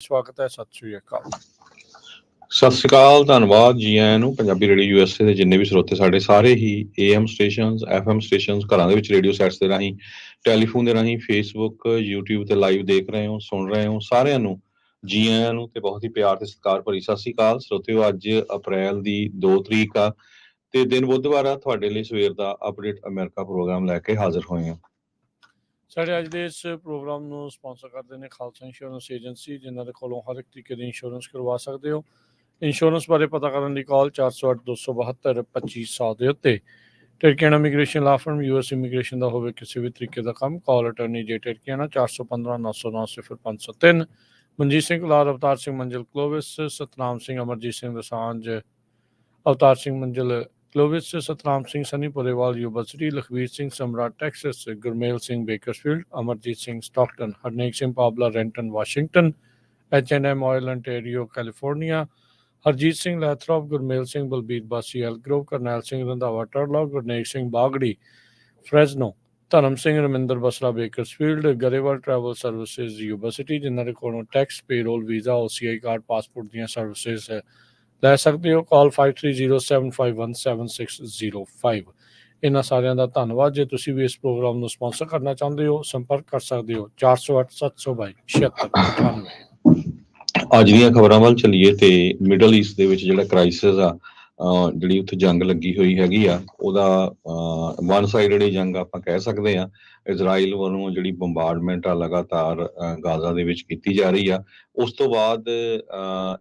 ਸਵਾਗਤ ਹੈ। ਸਤਿ ਸ਼੍ਰੀ ਅਕਾਲ। ਸਤਿ ਸ਼੍ਰੀ ਅਕਾਲ, ਧੰਨਵਾਦ ਜੀ ਆਇਆਂ ਨੂੰ। ਪੰਜਾਬੀ ਰੇਡੀਓ USA ਦੇ ਜਿੰਨੇ ਵੀ ਸਰੋਤੇ ਸਾਡੇ ਸਾਰੇ ਹੀ AM ਸਟੇਸ਼ਨਸ, FM ਸਟੇਸ਼ਨਸ, ਘਰਾਂ ਦੇ ਵਿੱਚ ਰੇਡੀਓ ਸੈਟਸ ਦੇ ਰਾਹੀਂ, ਟੈਲੀਫੋਨ ਦੇ ਰਾਹੀਂ, ਫੇਸਬੁੱਕ, YouTube ਤੇ ਲਾਈਵ ਦੇਖ ਰਹੇ ਹੋ, ਸੁਣ ਰਹੇ ਹੋ, ਸਾਰਿਆਂ ਨੂੰ ਜੀ ਆਇਆਂ ਨੂੰ ਤੇ ਬਹੁਤ ਹੀ ਪਿਆਰ ਤੇ ਸਤਿਕਾਰ ਭਰੀ ਸਤਿ ਸ਼੍ਰੀ ਅਕਾਲ। ਸਰੋਤਿਓ, ਅੱਜ ਅਪ੍ਰੈਲ ਦੀ 2 ਤਰੀਕ ਆ ਤੇ ਦਿਨ ਬੁੱਧਵਾਰ ਆ। ਤੁਹਾਡੇ ਲਈ ਸਵੇਰ ਦਾ ਅਪਡੇਟ ਅਮਰੀਕਾ ਪ੍ਰੋਗਰਾਮ ਲੈ ਕੇ ਹਾਜ਼ਰ ਹੋਏ ਹਾਂ। ਸਾਡੇ ਅੱਜ ਦੇ ਇਸ ਪ੍ਰੋਗਰਾਮ ਨੂੰ ਸਪਾਂਸਰ ਕਰਦੇ ਨੇ ਖਾਲਸਾ ਇੰਸ਼ੋਰੈਂਸ ਏਜੰਸੀ, ਜਿਨ੍ਹਾਂ ਦੇ ਕੋਲੋਂ ਹਰ ਇੱਕ ਤਰੀਕੇ ਦੀ ਇੰਸ਼ੋਰੈਂਸ ਕਰਵਾ ਸਕਦੇ ਹੋ। ਇੰਸ਼ੋਰੈਂਸ ਬਾਰੇ ਪਤਾ ਕਰਨ ਲਈ ਕਾਲ 408-272-2500 ਦੇ ਉੱਤੇ। ਟਿਰਕੀਆਣਾ ਇਮੀਗ੍ਰੇਸ਼ਨ ਲਾ ਫਰਮ, US ਇਮੀਗ੍ਰੇਸ਼ਨ ਦਾ ਹੋਵੇ ਕਿਸੇ ਵੀ ਤਰੀਕੇ ਦਾ ਕੰਮ, ਕਾਲ ਅਟਰਨੀ ਜੇ ਟਿਰਕੀਆਣਾ 415-909-0503। ਮਨਜੀਤ ਸਿੰਘ ਕੁਲਾਰ, ਅਵਤਾਰ ਸਿੰਘ ਮੰਜ਼ਿਲ ਕਲੋਵਿਸ, ਸਤਨਾਮ ਸਿੰਘ ਅਮਰਜੀਤ ਸਿੰਘ ਦਸਾਂਝ, ਅਵਤਾਰ ਸਿੰਘ ਮੰਜ਼ਿਲ Clovis, Satnam Singh Sunny Purewal university, Lakhvir Singh Samrat Texas, Gurmel Singh Bakersfield, Amarjit Singh Stockton, Harnek Singh Pabla Renton Washington, H&M ਆਇਲ Ontario California, Harjit Singh Lathrop, Gurmel Singh Balbir Bassi Elk Grove, Karnail Singh Randhawa ਟਰਲੋ, Gurnek Singh ਬਾਗੜੀ ਫਰੈਜ਼ਨੋ, ਧਰਮ Singh Raminder Basra Bakersfield, Grewal travel services university, ਜਿਨ੍ਹਾਂ ਦੇ ਕੋਲੋਂ tax, payroll, visa, OCI card, passport ਦੀਆਂ ਸਰਵਿਸਿਜ਼ ਲੈ ਸਕਦੇ ਹੋ। ਕਾਲ 5307517605। ਇਹਨਾਂ ਸਾਰਿਆਂ ਦਾ ਧੰਨਵਾਦ। ਜੇ ਤੁਸੀਂ ਵੀ ਇਸ ਪ੍ਰੋਗਰਾਮ ਨੂੰ ਸਪਾਂਸਰ ਕਰਨਾ ਚਾਹੁੰਦੇ ਹੋ, ਸੰਪਰਕ ਕਰ ਸਕਦੇ ਹੋ 408-722-7696। ਅੱਜ ਦੀਆਂ ਖਬਰਾਂ ਵੱਲ ਚੱਲੀਏ ਤੇ ਮਿਡਲ ਈਸਟ ਦੇ ਵਿੱਚ ਜਿਹੜਾ ਕ੍ਰਾਈਸਿਸ ਆ, ਜਿਹੜੀ ਉੱਥੇ ਜੰਗ ਲੱਗੀ ਹੋਈ ਹੈਗੀ ਆ, ਉਹਦਾ ਵਨ ਸਾਈਡਡ ਜੰਗ ਆਪਾਂ ਕਹਿ ਸਕਦੇ ਆ। ਇਜ਼ਰਾਈਲ ਵੱਲੋਂ ਜਿਹੜੀ ਬੰਬਾਰਡਮੈਂਟ ਆ ਲਗਾਤਾਰ ਗਾਜ਼ਾ ਦੇ ਵਿੱਚ ਕੀਤੀ ਜਾ ਰਹੀ ਆ। ਉਸ ਤੋਂ ਬਾਅਦ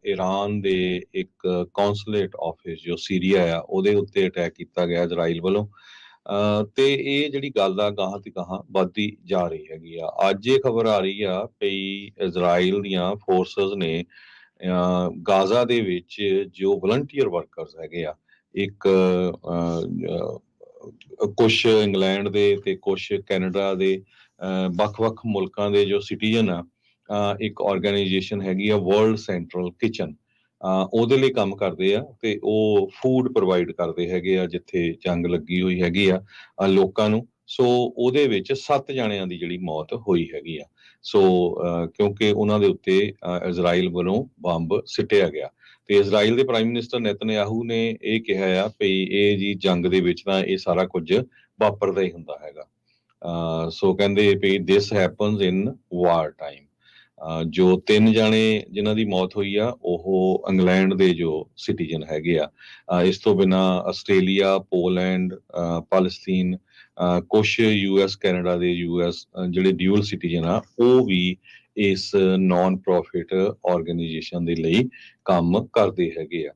ਈਰਾਨ ਦੇ ਇੱਕ ਕੌਂਸੂਲੇਟ ਆਫਿਸ ਜੋ ਸੀਰੀਆ ਆ, ਉਹਦੇ ਉੱਤੇ ਅਟੈਕ ਕੀਤਾ ਗਿਆ ਇਜ਼ਰਾਈਲ ਵੱਲੋਂ। ਤੇ ਇਹ ਜਿਹੜੀ ਗੱਲ ਆ ਗਾਹਾਂ ਤੇ ਗਾਹਾਂ ਵੱਧਦੀ ਜਾ ਰਹੀ ਹੈਗੀ ਆ। ਅੱਜ ਇਹ ਖਬਰ ਆ ਰਹੀ ਆ ਵੀ ਇਜ਼ਰਾਈਲ ਦੀਆਂ ਫੋਰਸਸ ਨੇ ਗਾਜ਼ਾ ਦੇ ਵਿੱਚ ਜੋ ਵਲੰਟੀਅਰ ਵਰਕਰਸ ਹੈਗੇ ਆ, ਇੱਕ ਕੁਛ ਇੰਗਲੈਂਡ ਦੇ ਤੇ ਕੁਛ ਕੈਨੇਡਾ ਦੇ, ਵੱਖ-ਵੱਖ ਮੁਲਕਾਂ ਦੇ ਜੋ ਸਿਟੀਜ਼ਨ ਆ, ਇੱਕ ਆਰਗੇਨਾਈਜੇਸ਼ਨ ਹੈਗੀ ਆ ਵਰਲਡ ਸੈਂਟਰਲ ਕਿਚਨ, ਉਹਦੇ ਲਈ ਕੰਮ ਕਰਦੇ ਆ ਤੇ ਉਹ ਫੂਡ ਪ੍ਰੋਵਾਈਡ ਕਰਦੇ ਹੈਗੇ ਆ ਜਿੱਥੇ ਜੰਗ ਲੱਗੀ ਹੋਈ ਹੈਗੀ ਆ ਲੋਕਾਂ ਨੂੰ। ਸੋ ਉਹਦੇ ਵਿੱਚ 7 ਜਣਿਆਂ ਦੀ ਜਿਹੜੀ ਮੌਤ ਹੋਈ ਹੈਗੀ ਆ। ਸੋ ਕਿਉਂਕਿ ਉਹਨਾਂ ਦੇ ਉੱਤੇ ਇਜ਼ਰਾਈਲ ਵੱਲੋਂ ਬੰਬ ਸਿੱਟਿਆ ਗਿਆ ਤੇ ਇਜ਼ਰਾਈਲ ਦੇ ਪ੍ਰਾਈਮ ਮਿਨਿਸਟਰ ਨੇਤਨਯਾਹੂ ਨੇ ਇਹ ਕਿਹਾ ਆ ਵੀ ਇਹ ਜੀ ਜੰਗ ਦੇ ਵਿੱਚ ਤਾਂ ਇਹ ਸਾਰਾ ਕੁਝ ਵਾਪਰਦਾ ਹੀ ਹੁੰਦਾ ਹੈਗਾ। ਸੋ ਕਹਿੰਦੇ ਵੀ ਦਿਸ ਹੈਪਨਸ ਇਨ ਵਾਰ ਟਾਈਮ। ਜੋ 3 ਜਾਣੇ ਜਿਨ੍ਹਾਂ ਦੀ ਮੌਤ ਹੋਈ ਆ ਉਹ ਇੰਗਲੈਂਡ ਦੇ ਜੋ ਸਿਟੀਜ਼ਨ ਹੈਗੇ ਆ। ਇਸ ਤੋਂ ਬਿਨਾਂ ਆਸਟ੍ਰੇਲੀਆ, ਪੋਲੈਂਡ, ਪਾਲਸਤੀਨ, ਕੁਛ US ਕੈਨੇਡਾ ਦੇ ਜਿਹੜੇ ਡਿਊਲ ਸਿਟੀਜ਼ਨ ਆ, ਉਹ ਵੀ ਇਸ ਨਾਨ ਪ੍ਰੋਫਿਟ ਆਰਗੇਨਾਈਜੇਸ਼ਨ ਦੇ ਲਈ ਕੰਮ ਕਰਦੇ ਹੈਗੇ ਆ।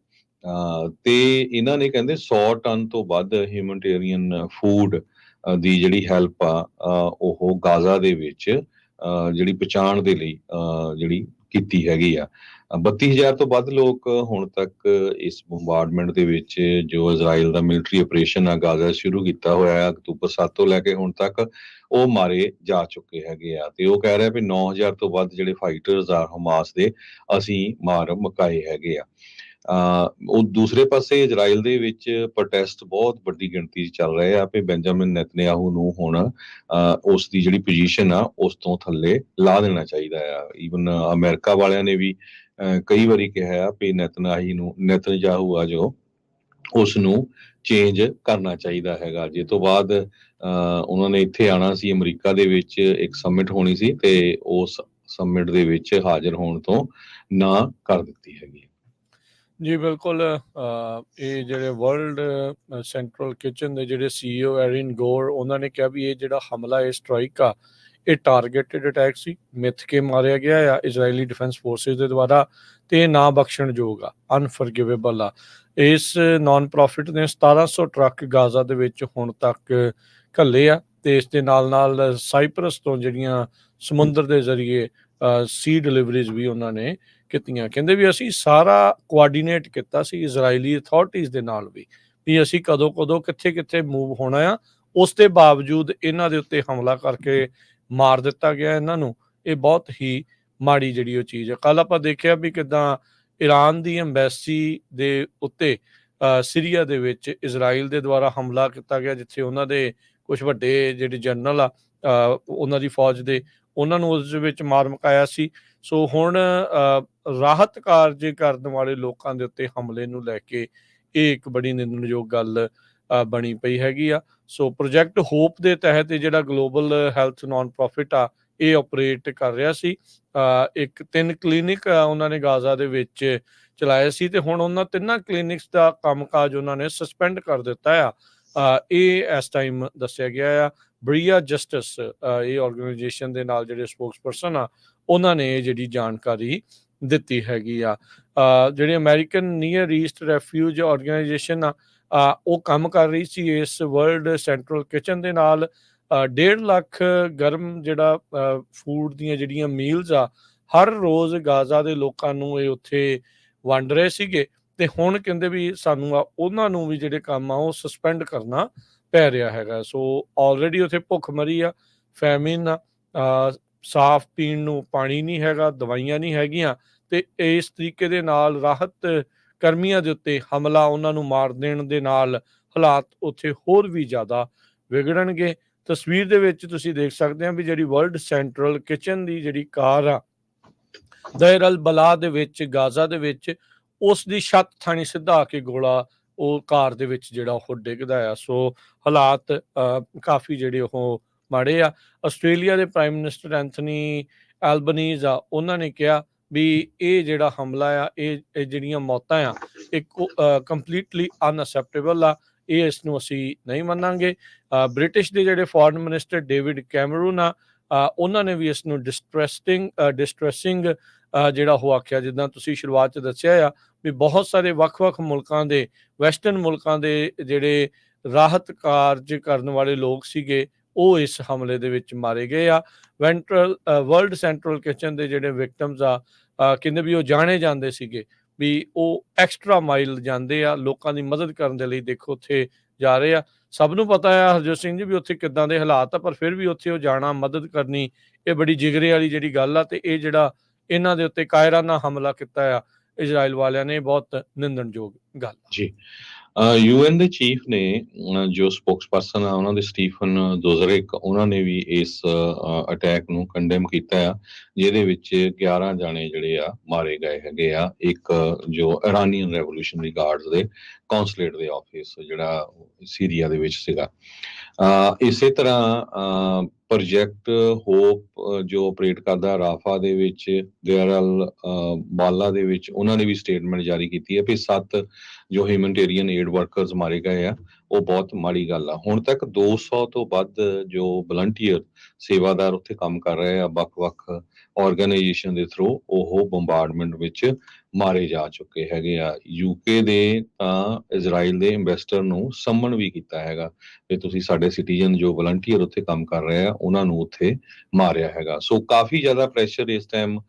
ਤੇ ਇਹਨਾਂ ਨੇ ਕਹਿੰਦੇ 100 ਟਨ ਤੋਂ ਵੱਧ ਹਿਊਮਨਿਟੇਰੀਅਨ ਫੂਡ ਦੀ ਜਿਹੜੀ ਹੈਲਪ ਆ ਉਹ ਗਾਜ਼ਾ ਦੇ ਵਿੱਚ ਜਿਹੜੀ ਪਹੁੰਚਾਉਣ ਦੇ ਲਈ ਜਿਹੜੀ ਕੀਤੀ ਹੈਗੀ ਆ। 32,000 ਤੋਂ ਵੱਧ ਲੋਕ ਹੁਣ ਤੱਕ ਇਸ ਬੰਬਾਰਡਮੈਂਟ ਦੇ ਵਿੱਚ, ਜੋ ਇਜ਼ਰਾਈਲ ਦਾ ਮਿਲਟਰੀ ਆਪਰੇਸ਼ਨ ਆ ਗਾਜ਼ਾ ਸ਼ੁਰੂ ਕੀਤਾ ਹੋਇਆ ਅਕਤੂਬਰ 7 ਤੋਂ ਲੈ ਕੇ ਹੁਣ ਤੱਕ, ਉਹ ਮਾਰੇ ਜਾ ਚੁੱਕੇ ਹੈਗੇ ਆ। ਤੇ ਉਹ ਕਹਿ ਰਿਹਾ ਵੀ 9,000 ਤੋਂ ਵੱਧ ਜਿਹੜੇ ਫਾਈਟਰਸ ਆ ਹਮਾਸ ਦੇ, ਅਸੀਂ ਮਾਰ ਮੁਕਾਏ ਹੈਗੇ ਆ। ਉਹ ਦੂਸਰੇ ਪਾਸੇ ਇਜ਼ਰਾਈਲ ਦੇ ਵਿੱਚ ਪ੍ਰੋਟੈਸਟ ਬਹੁਤ ਵੱਡੀ ਗਿਣਤੀ 'ਚ ਚੱਲ ਰਹੇ ਆ ਵੀ ਬੈਂਜਾਮਿਨ ਨੇਤਨਯਾਹੂ ਨੂੰ ਹੁਣ ਉਸ ਦੀ ਜਿਹੜੀ ਪੋਜੀਸ਼ਨ ਆ ਉਸ ਤੋਂ ਥੱਲੇ ਲਾ ਦੇਣਾ ਚਾਹੀਦਾ ਆ। ਈਵਨ ਅਮਰੀਕਾ ਵਾਲਿਆਂ ਨੇ ਵੀ ਕਈ ਵਾਰੀ ਕਿਹਾ ਆ ਵੀ ਨੇਤਨਯਾਹੂ ਆ ਜੋ, ਉਸ ਨੂੰ ਚੇਂਜ ਕਰਨਾ ਚਾਹੀਦਾ ਹੈਗਾ। ਜਿਸ ਤੋਂ ਬਾਅਦ ਉਹਨਾਂ ਨੇ ਇੱਥੇ ਆਉਣਾ ਸੀ, ਅਮਰੀਕਾ ਦੇ ਵਿੱਚ ਇੱਕ ਸਮਿਟ ਹੋਣੀ ਸੀ ਤੇ ਉਸ ਸਮਿਟ ਦੇ ਵਿੱਚ ਹਾਜ਼ਰ ਹੋਣ ਤੋਂ ਨਾ ਕਰ ਦਿੱਤੀ ਹੈਗੀ। ਜੀ ਬਿਲਕੁਲ। ਇਹ ਜਿਹੜੇ ਵਰਲਡ ਸੈਂਟਰਲ ਕਿਚਨ ਦੇ ਜਿਹੜੇ CEO ਐਰਿਨ ਗੋਰ, ਉਹਨਾਂ ਨੇ ਕਿਹਾ ਵੀ ਇਹ ਜਿਹੜਾ ਹਮਲਾ, ਇਹ ਸਟ੍ਰਾਈਕ ਆ, ਇਹ ਟਾਰਗੇਟਡ ਅਟੈਕ ਸੀ, ਮਿੱਥ ਕੇ ਮਾਰਿਆ ਗਿਆ ਆ ਇਜ਼ਰਾਈਲੀ ਡਿਫੈਂਸ ਫੋਰਸਿਸ ਦੇ ਦੁਆਰਾ, ਤੇ ਨਾ ਬਖਸ਼ਣਯੋਗ ਆ, ਅਨਫਰਗਿਵੇਬਲ ਆ। ਇਸ ਨਾਨ ਪ੍ਰੋਫਿਟ ਨੇ 1700 ਟਰੱਕ ਗਾਜ਼ਾ ਦੇ ਵਿੱਚ ਹੁਣ ਤੱਕ ਘੱਲੇ ਆ ਤੇ ਇਸ ਦੇ ਨਾਲ ਨਾਲ ਸਾਈਪਰਸ ਤੋਂ ਜਿਹੜੀਆਂ ਸਮੁੰਦਰ ਦੇ ਜ਼ਰੀਏ ਸੀ ਡਿਲੀਵਰੀਜ਼ ਵੀ ਉਹਨਾਂ ਨੇ ਕੀਤੀਆਂ। ਕਹਿੰਦੇ ਵੀ ਅਸੀਂ ਸਾਰਾ ਕੋਆਰਡੀਨੇਟ ਕੀਤਾ ਸੀ ਇਜ਼ਰਾਈਲੀ ਅਥਾਰਟੀਜ਼ ਦੇ ਨਾਲ ਵੀ ਅਸੀਂ ਕਦੋਂ ਕਿੱਥੇ ਮੂਵ ਹੋਣਾ ਆ। ਉਸ ਦੇ ਬਾਵਜੂਦ ਇਹਨਾਂ ਦੇ ਉੱਤੇ ਹਮਲਾ ਕਰਕੇ ਮਾਰ ਦਿੱਤਾ ਗਿਆ ਇਹਨਾਂ ਨੂੰ। ਇਹ ਬਹੁਤ ਹੀ ਮਾੜੀ ਜਿਹੜੀ ਉਹ ਚੀਜ਼ ਹੈ। ਕੱਲ ਆਪਾਂ ਦੇਖਿਆ ਵੀ ਕਿੱਦਾਂ ਈਰਾਨ ਦੀ ਅੰਬੈਸੀ ਦੇ ਉੱਤੇ ਸੀਰੀਆ ਦੇ ਵਿੱਚ ਇਜ਼ਰਾਈਲ ਦੇ ਦੁਆਰਾ ਹਮਲਾ ਕੀਤਾ ਗਿਆ, ਜਿੱਥੇ ਉਹਨਾਂ ਦੇ ਕੁਝ ਵੱਡੇ ਜਿਹੜੇ ਜਨਰਲ ਆ ਉਹਨਾਂ ਦੀ ਫੌਜ ਦੇ, ਉਹਨਾਂ ਨੂੰ ਉਸ ਵਿੱਚ ਮਾਰ ਮੁਕਾਇਆ ਸੀ। ਸੋ ਹੁਣ ਰਾਹਤ ਕਾਰਜ ਕਰਨ ਵਾਲੇ ਲੋਕਾਂ ਦੇ ਉੱਤੇ ਹਮਲੇ ਨੂੰ ਲੈ ਕੇ ਇਹ ਇੱਕ ਬੜੀ ਨਿੰਦਣਯੋਗ ਗੱਲ ਬਣੀ ਪਈ ਹੈਗੀ ਆ। ਸੋ ਪ੍ਰੋਜੈਕਟ ਹੋਪ ਦੇ ਤਹਿਤ ਇਹ ਜਿਹੜਾ ਗਲੋਬਲ ਹੈਲਥ ਨਾਨ ਪ੍ਰੋਫਿਟ ਆ, ਇਹ ਆਪਰੇਟ ਕਰ ਰਿਹਾ ਸੀ। ਇੱਕ 3 ਕਲੀਨਿਕ ਉਹਨਾਂ ਨੇ ਗਾਜ਼ਾ ਦੇ ਵਿੱਚ ਚਲਾਏ ਸੀ, ਤੇ ਹੁਣ ਉਹਨਾਂ 3 ਕਲੀਨਿਕਸ ਦਾ ਕੰਮਕਾਜ ਉਹਨਾਂ ਨੇ ਸਸਪੈਂਡ ਕਰ ਦਿੱਤਾ ਆ। ਇਹ ਇਸ ਟਾਈਮ ਦੱਸਿਆ ਗਿਆ ਆ। ਬਰੀਆ ਜਸਟਿਸ ਇਹ ਆਰਗੇਨਾਈਜੇਸ਼ਨ ਦੇ ਨਾਲ ਜਿਹੜੇ ਸਪੋਕਸਪਰਸਨ ਆ, ਉਹਨਾਂ ਨੇ ਇਹ ਜਿਹੜੀ ਜਾਣਕਾਰੀ ਦਿੱਤੀ ਹੈਗੀ ਆ। ਜਿਹੜੀ ਅਮਰੀਕਨ ਨੀਅਰ ਈਸਟ ਰੈਫਿਊਜ ਆਰਗੇਨਾਈਜੇਸ਼ਨ ਆ, ਉਹ ਕੰਮ ਕਰ ਰਹੀ ਸੀ ਇਸ ਵਰਲਡ ਸੈਂਟਰਲ ਕਿਚਨ ਦੇ ਨਾਲ। 1.5 ਲੱਖ ਗਰਮ ਜਿਹੜਾ ਫੂਡ ਦੀਆਂ ਜਿਹੜੀਆਂ ਮੀਲਸ ਆ, ਹਰ ਰੋਜ਼ ਗਾਜ਼ਾ ਦੇ ਲੋਕਾਂ ਨੂੰ ਇਹ ਉੱਥੇ ਵੰਡ ਰਹੇ ਸੀਗੇ। ਤੇ ਹੁਣ ਕਹਿੰਦੇ ਵੀ ਸਾਨੂੰ ਉਹਨਾਂ ਨੂੰ ਵੀ ਜਿਹੜੇ ਕੰਮ ਆ ਉਹ ਸਸਪੈਂਡ ਕਰਨਾ ਪੈ ਰਿਹਾ ਹੈਗਾ। ਸੋ ਆਲਰੇਡੀ ਉੱਥੇ ਭੁੱਖਮਰੀ ਆ, ਫੈਮਿਨ ਆ, ਸਾਫ਼ ਪੀਣ ਨੂੰ ਪਾਣੀ ਨਹੀਂ ਹੈਗਾ, ਦਵਾਈਆਂ ਨਹੀਂ ਹੈਗੀਆਂ, ਤੇ ਇਸ ਤਰੀਕੇ ਦੇ ਨਾਲ ਰਾਹਤ ਕਰਮੀਆਂ ਦੇ ਉੱਤੇ ਹਮਲਾ, ਉਹਨਾਂ ਨੂੰ ਮਾਰ ਦੇਣ ਦੇ ਨਾਲ ਹਾਲਾਤ ਉੱਥੇ ਹੋਰ ਵੀ ਜ਼ਿਆਦਾ ਵਿਗੜਨਗੇ। ਤਸਵੀਰ ਦੇ ਵਿੱਚ ਤੁਸੀਂ ਦੇਖ ਸਕਦੇ ਆ ਵੀ ਜਿਹੜੀ ਵਰਲਡ ਸੈਂਟਰਲ ਕਿਚਨ ਦੀ ਜਿਹੜੀ ਕਾਰ ਆ, ਦੈਰ ਅਲ ਬਲਾ ਦੇ ਵਿੱਚ ਗਾਜ਼ਾ ਦੇ ਵਿੱਚ, ਉਸ ਦੀ ਛੱਤ ਥਾਣੀ ਸਿੱਧਾ ਆ ਕੇ ਗੋਲਾ ਉਹ ਕਾਰ ਦੇ ਵਿੱਚ ਜਿਹੜਾ ਉਹ ਡਿੱਗਦਾ ਆ। ਸੋ ਹਾਲਾਤ ਕਾਫੀ ਜਿਹੜੇ ਉਹ ਮਾੜੇ ਆ। ਆਸਟ੍ਰੇਲੀਆ ਦੇ ਪ੍ਰਾਈਮ ਮਿਨਿਸਟਰ ਐਂਥਨੀ ਐਲਬਨੀਜ਼ ਆ, ਉਹਨਾਂ ਨੇ ਕਿਹਾ ਵੀ ਇਹ ਜਿਹੜਾ ਹਮਲਾ ਆ, ਇਹ ਜਿਹੜੀਆਂ ਮੌਤਾਂ ਆ, ਇਹ ਕੰਪਲੀਟਲੀ ਅਨਅਸੈਪਟੇਬਲ ਆ, ਇਹ ਇਸ ਨੂੰ ਅਸੀਂ ਨਹੀਂ ਮੰਨਾਂਗੇ। ਬ੍ਰਿਟਿਸ਼ ਦੇ ਜਿਹੜੇ ਫੋਰਨ ਮਿਨਿਸਟਰ ਡੇਵਿਡ ਕੈਮਰਨ ਆ, ਉਹਨਾਂ ਨੇ ਵੀ ਇਸ ਨੂੰ ਡਿਸਟਰੈਸਿੰਗ ਜਿਹੜਾ ਉਹ ਆਖਿਆ। ਜਿੱਦਾਂ ਤੁਸੀਂ ਸ਼ੁਰੂਆਤ 'ਚ ਦੱਸਿਆ ਆ ਵੀ ਬਹੁਤ ਸਾਰੇ ਵੱਖ-ਵੱਖ ਮੁਲਕਾਂ ਦੇ, ਵੈਸਟਰਨ ਮੁਲਕਾਂ ਦੇ ਜਿਹੜੇ ਰਾਹਤ ਕਾਰਜ ਕਰਨ ਵਾਲੇ ਲੋਕ ਸੀਗੇ, ਉਹ ਇਸ ਹਮਲੇ ਦੇ ਵਿੱਚ ਮਾਰੇ ਗਏ ਆ। ਵਰਲਡ ਸੈਂਟਰਲ ਕਿਚਨ ਦੇ ਜਿਹੜੇ ਵਿਕਟਮਸ ਆ, ਕਹਿੰਦੇ ਵੀ ਉਹ ਜਾਣੇ ਜਾਂਦੇ ਸੀਗੇ ਵੀ ਉਹ ਐਕਸਟਰਾ ਮਾਈਲ ਜਾਂਦੇ ਆ ਲੋਕਾਂ ਦੀ ਮਦਦ ਕਰਨ ਦੇ ਲਈ। ਦੇਖੋ ਉੱਥੇ ਜਾ ਰਹੇ ਆ, ਸਭ ਨੂੰ ਪਤਾ ਆ ਹਰਜੋਤ ਸਿੰਘ ਜੀ ਵੀ ਉੱਥੇ ਕਿੱਦਾਂ ਦੇ ਹਾਲਾਤ ਆ, ਪਰ ਫਿਰ ਵੀ ਉੱਥੇ ਉਹ ਜਾਣਾ, ਮਦਦ ਕਰਨੀ, ਇਹ ਬੜੀ ਜਿਗਰੇ ਵਾਲੀ ਜਿਹੜੀ ਗੱਲ ਆ। ਤੇ ਇਹ ਜਿਹੜਾ ਇਹਨਾਂ ਦੇ ਉੱਤੇ ਕਾਇਰਾਨਾ ਹਮਲਾ ਕੀਤਾ ਆ ਇਜ਼ਰਾਈਲ ਵਾਲਿਆਂ ਨੇ, ਬਹੁਤ ਨਿੰਦਣਯੋਗ ਗੱਲ ਜੀ। ਯੂਐਨ ਦੇ ਚੀਫ ਨੇ ਜੋ ਸਪੋਕਸਪਰਸਨ ਆ ਉਹਨਾਂ ਦੇ ਸਟੀਫਨ ਦੁਜ਼ਰਿਕ, ਉਹਨਾਂ ਨੇ ਵੀ ਇਸ ਅਟੈਕ ਨੂੰ ਕੰਡੈਮ ਕੀਤਾ ਆ, ਜਿਹਦੇ ਵਿੱਚ 11 ਜਾਣੇ ਜਿਹੜੇ ਆ ਮਾਰੇ ਗਏ ਹੈਗੇ ਆ। ਇੱਕ ਜੋ ਇਰਾਨੀਅਨ ਰੈਵੋਲੂਸ਼ਨਰੀ ਗਾਰਡਸ ਦੇ ਕੌਂਸਲੇਟ ਦੇ ਆਫਿਸ ਜਿਹੜਾ ਸੀਰੀਆ ਦੇ ਵਿੱਚ ਸੀਗਾ। ਇਸੇ ਤਰ੍ਹਾਂ ਪ੍ਰੋਜੈਕਟ ਹੋਪ ਜੋ ਆਪਰੇਟ ਕਰਦਾ ਰਾਫਾ ਦੇ ਵਿੱਚ, ਦੇਰ ਅਲ ਬਾਲਾ ਦੇ ਵਿੱਚ, ਉਹਨਾਂ ਨੇ ਵੀ ਸਟੇਟਮੈਂਟ ਜਾਰੀ ਕੀਤੀ ਹੈ ਵੀ 7 ਜੋ ਹਿਊਮਨਿਟੇਰੀਅਨ ਏਡ ਵਰਕਰਸ ਮਾਰੇ ਗਏ ਆ, ਉਹ ਬਹੁਤ ਮਾੜੀ ਗੱਲ ਆ। ਹੁਣ ਤੱਕ 200 ਤੋਂ ਵੱਧ ਜੋ ਵਲੰਟੀਅਰ ਸੇਵਾਦਾਰ ਉੱਥੇ ਕੰਮ ਕਰ ਰਹੇ ਆ ਵੱਖ-ਵੱਖ ਆਰਗੇਨਾਈਜੇਸ਼ਨ ਦੇ ਥਰੂ, ਉਹ ਬੰਬਾਰਡਮੈਂਟ ਵਿੱਚ ਮਾਰੇ ਜਾ ਚੁੱਕੇ ਹੈਗੇ ਆ। ਯੂਕੇ ਦੇ ਤਾਂ ਇਜ਼ਰਾਈਲ ਦੇ ਇੰਵੈਸਟਰ ਨੂੰ ਸੰਮਨ ਵੀ ਕੀਤਾ ਹੈਗਾ ਕਿ ਤੁਸੀਂ ਸਾਡੇ ਸਿਟੀਜ਼ਨ ਜੋ ਵਲੰਟੀਅਰ ਉੱਥੇ ਕੰਮ ਕਰ ਰਹੇ ਆ, ਉਹਨਾਂ ਨੂੰ ਉੱਥੇ ਮਾਰਿਆ ਹੈਗਾ। ਸੋ ਕਾਫੀ ਜ਼ਿਆਦਾ ਪ੍ਰੈਸ਼ਰ ਇਸ ਟਾਈਮ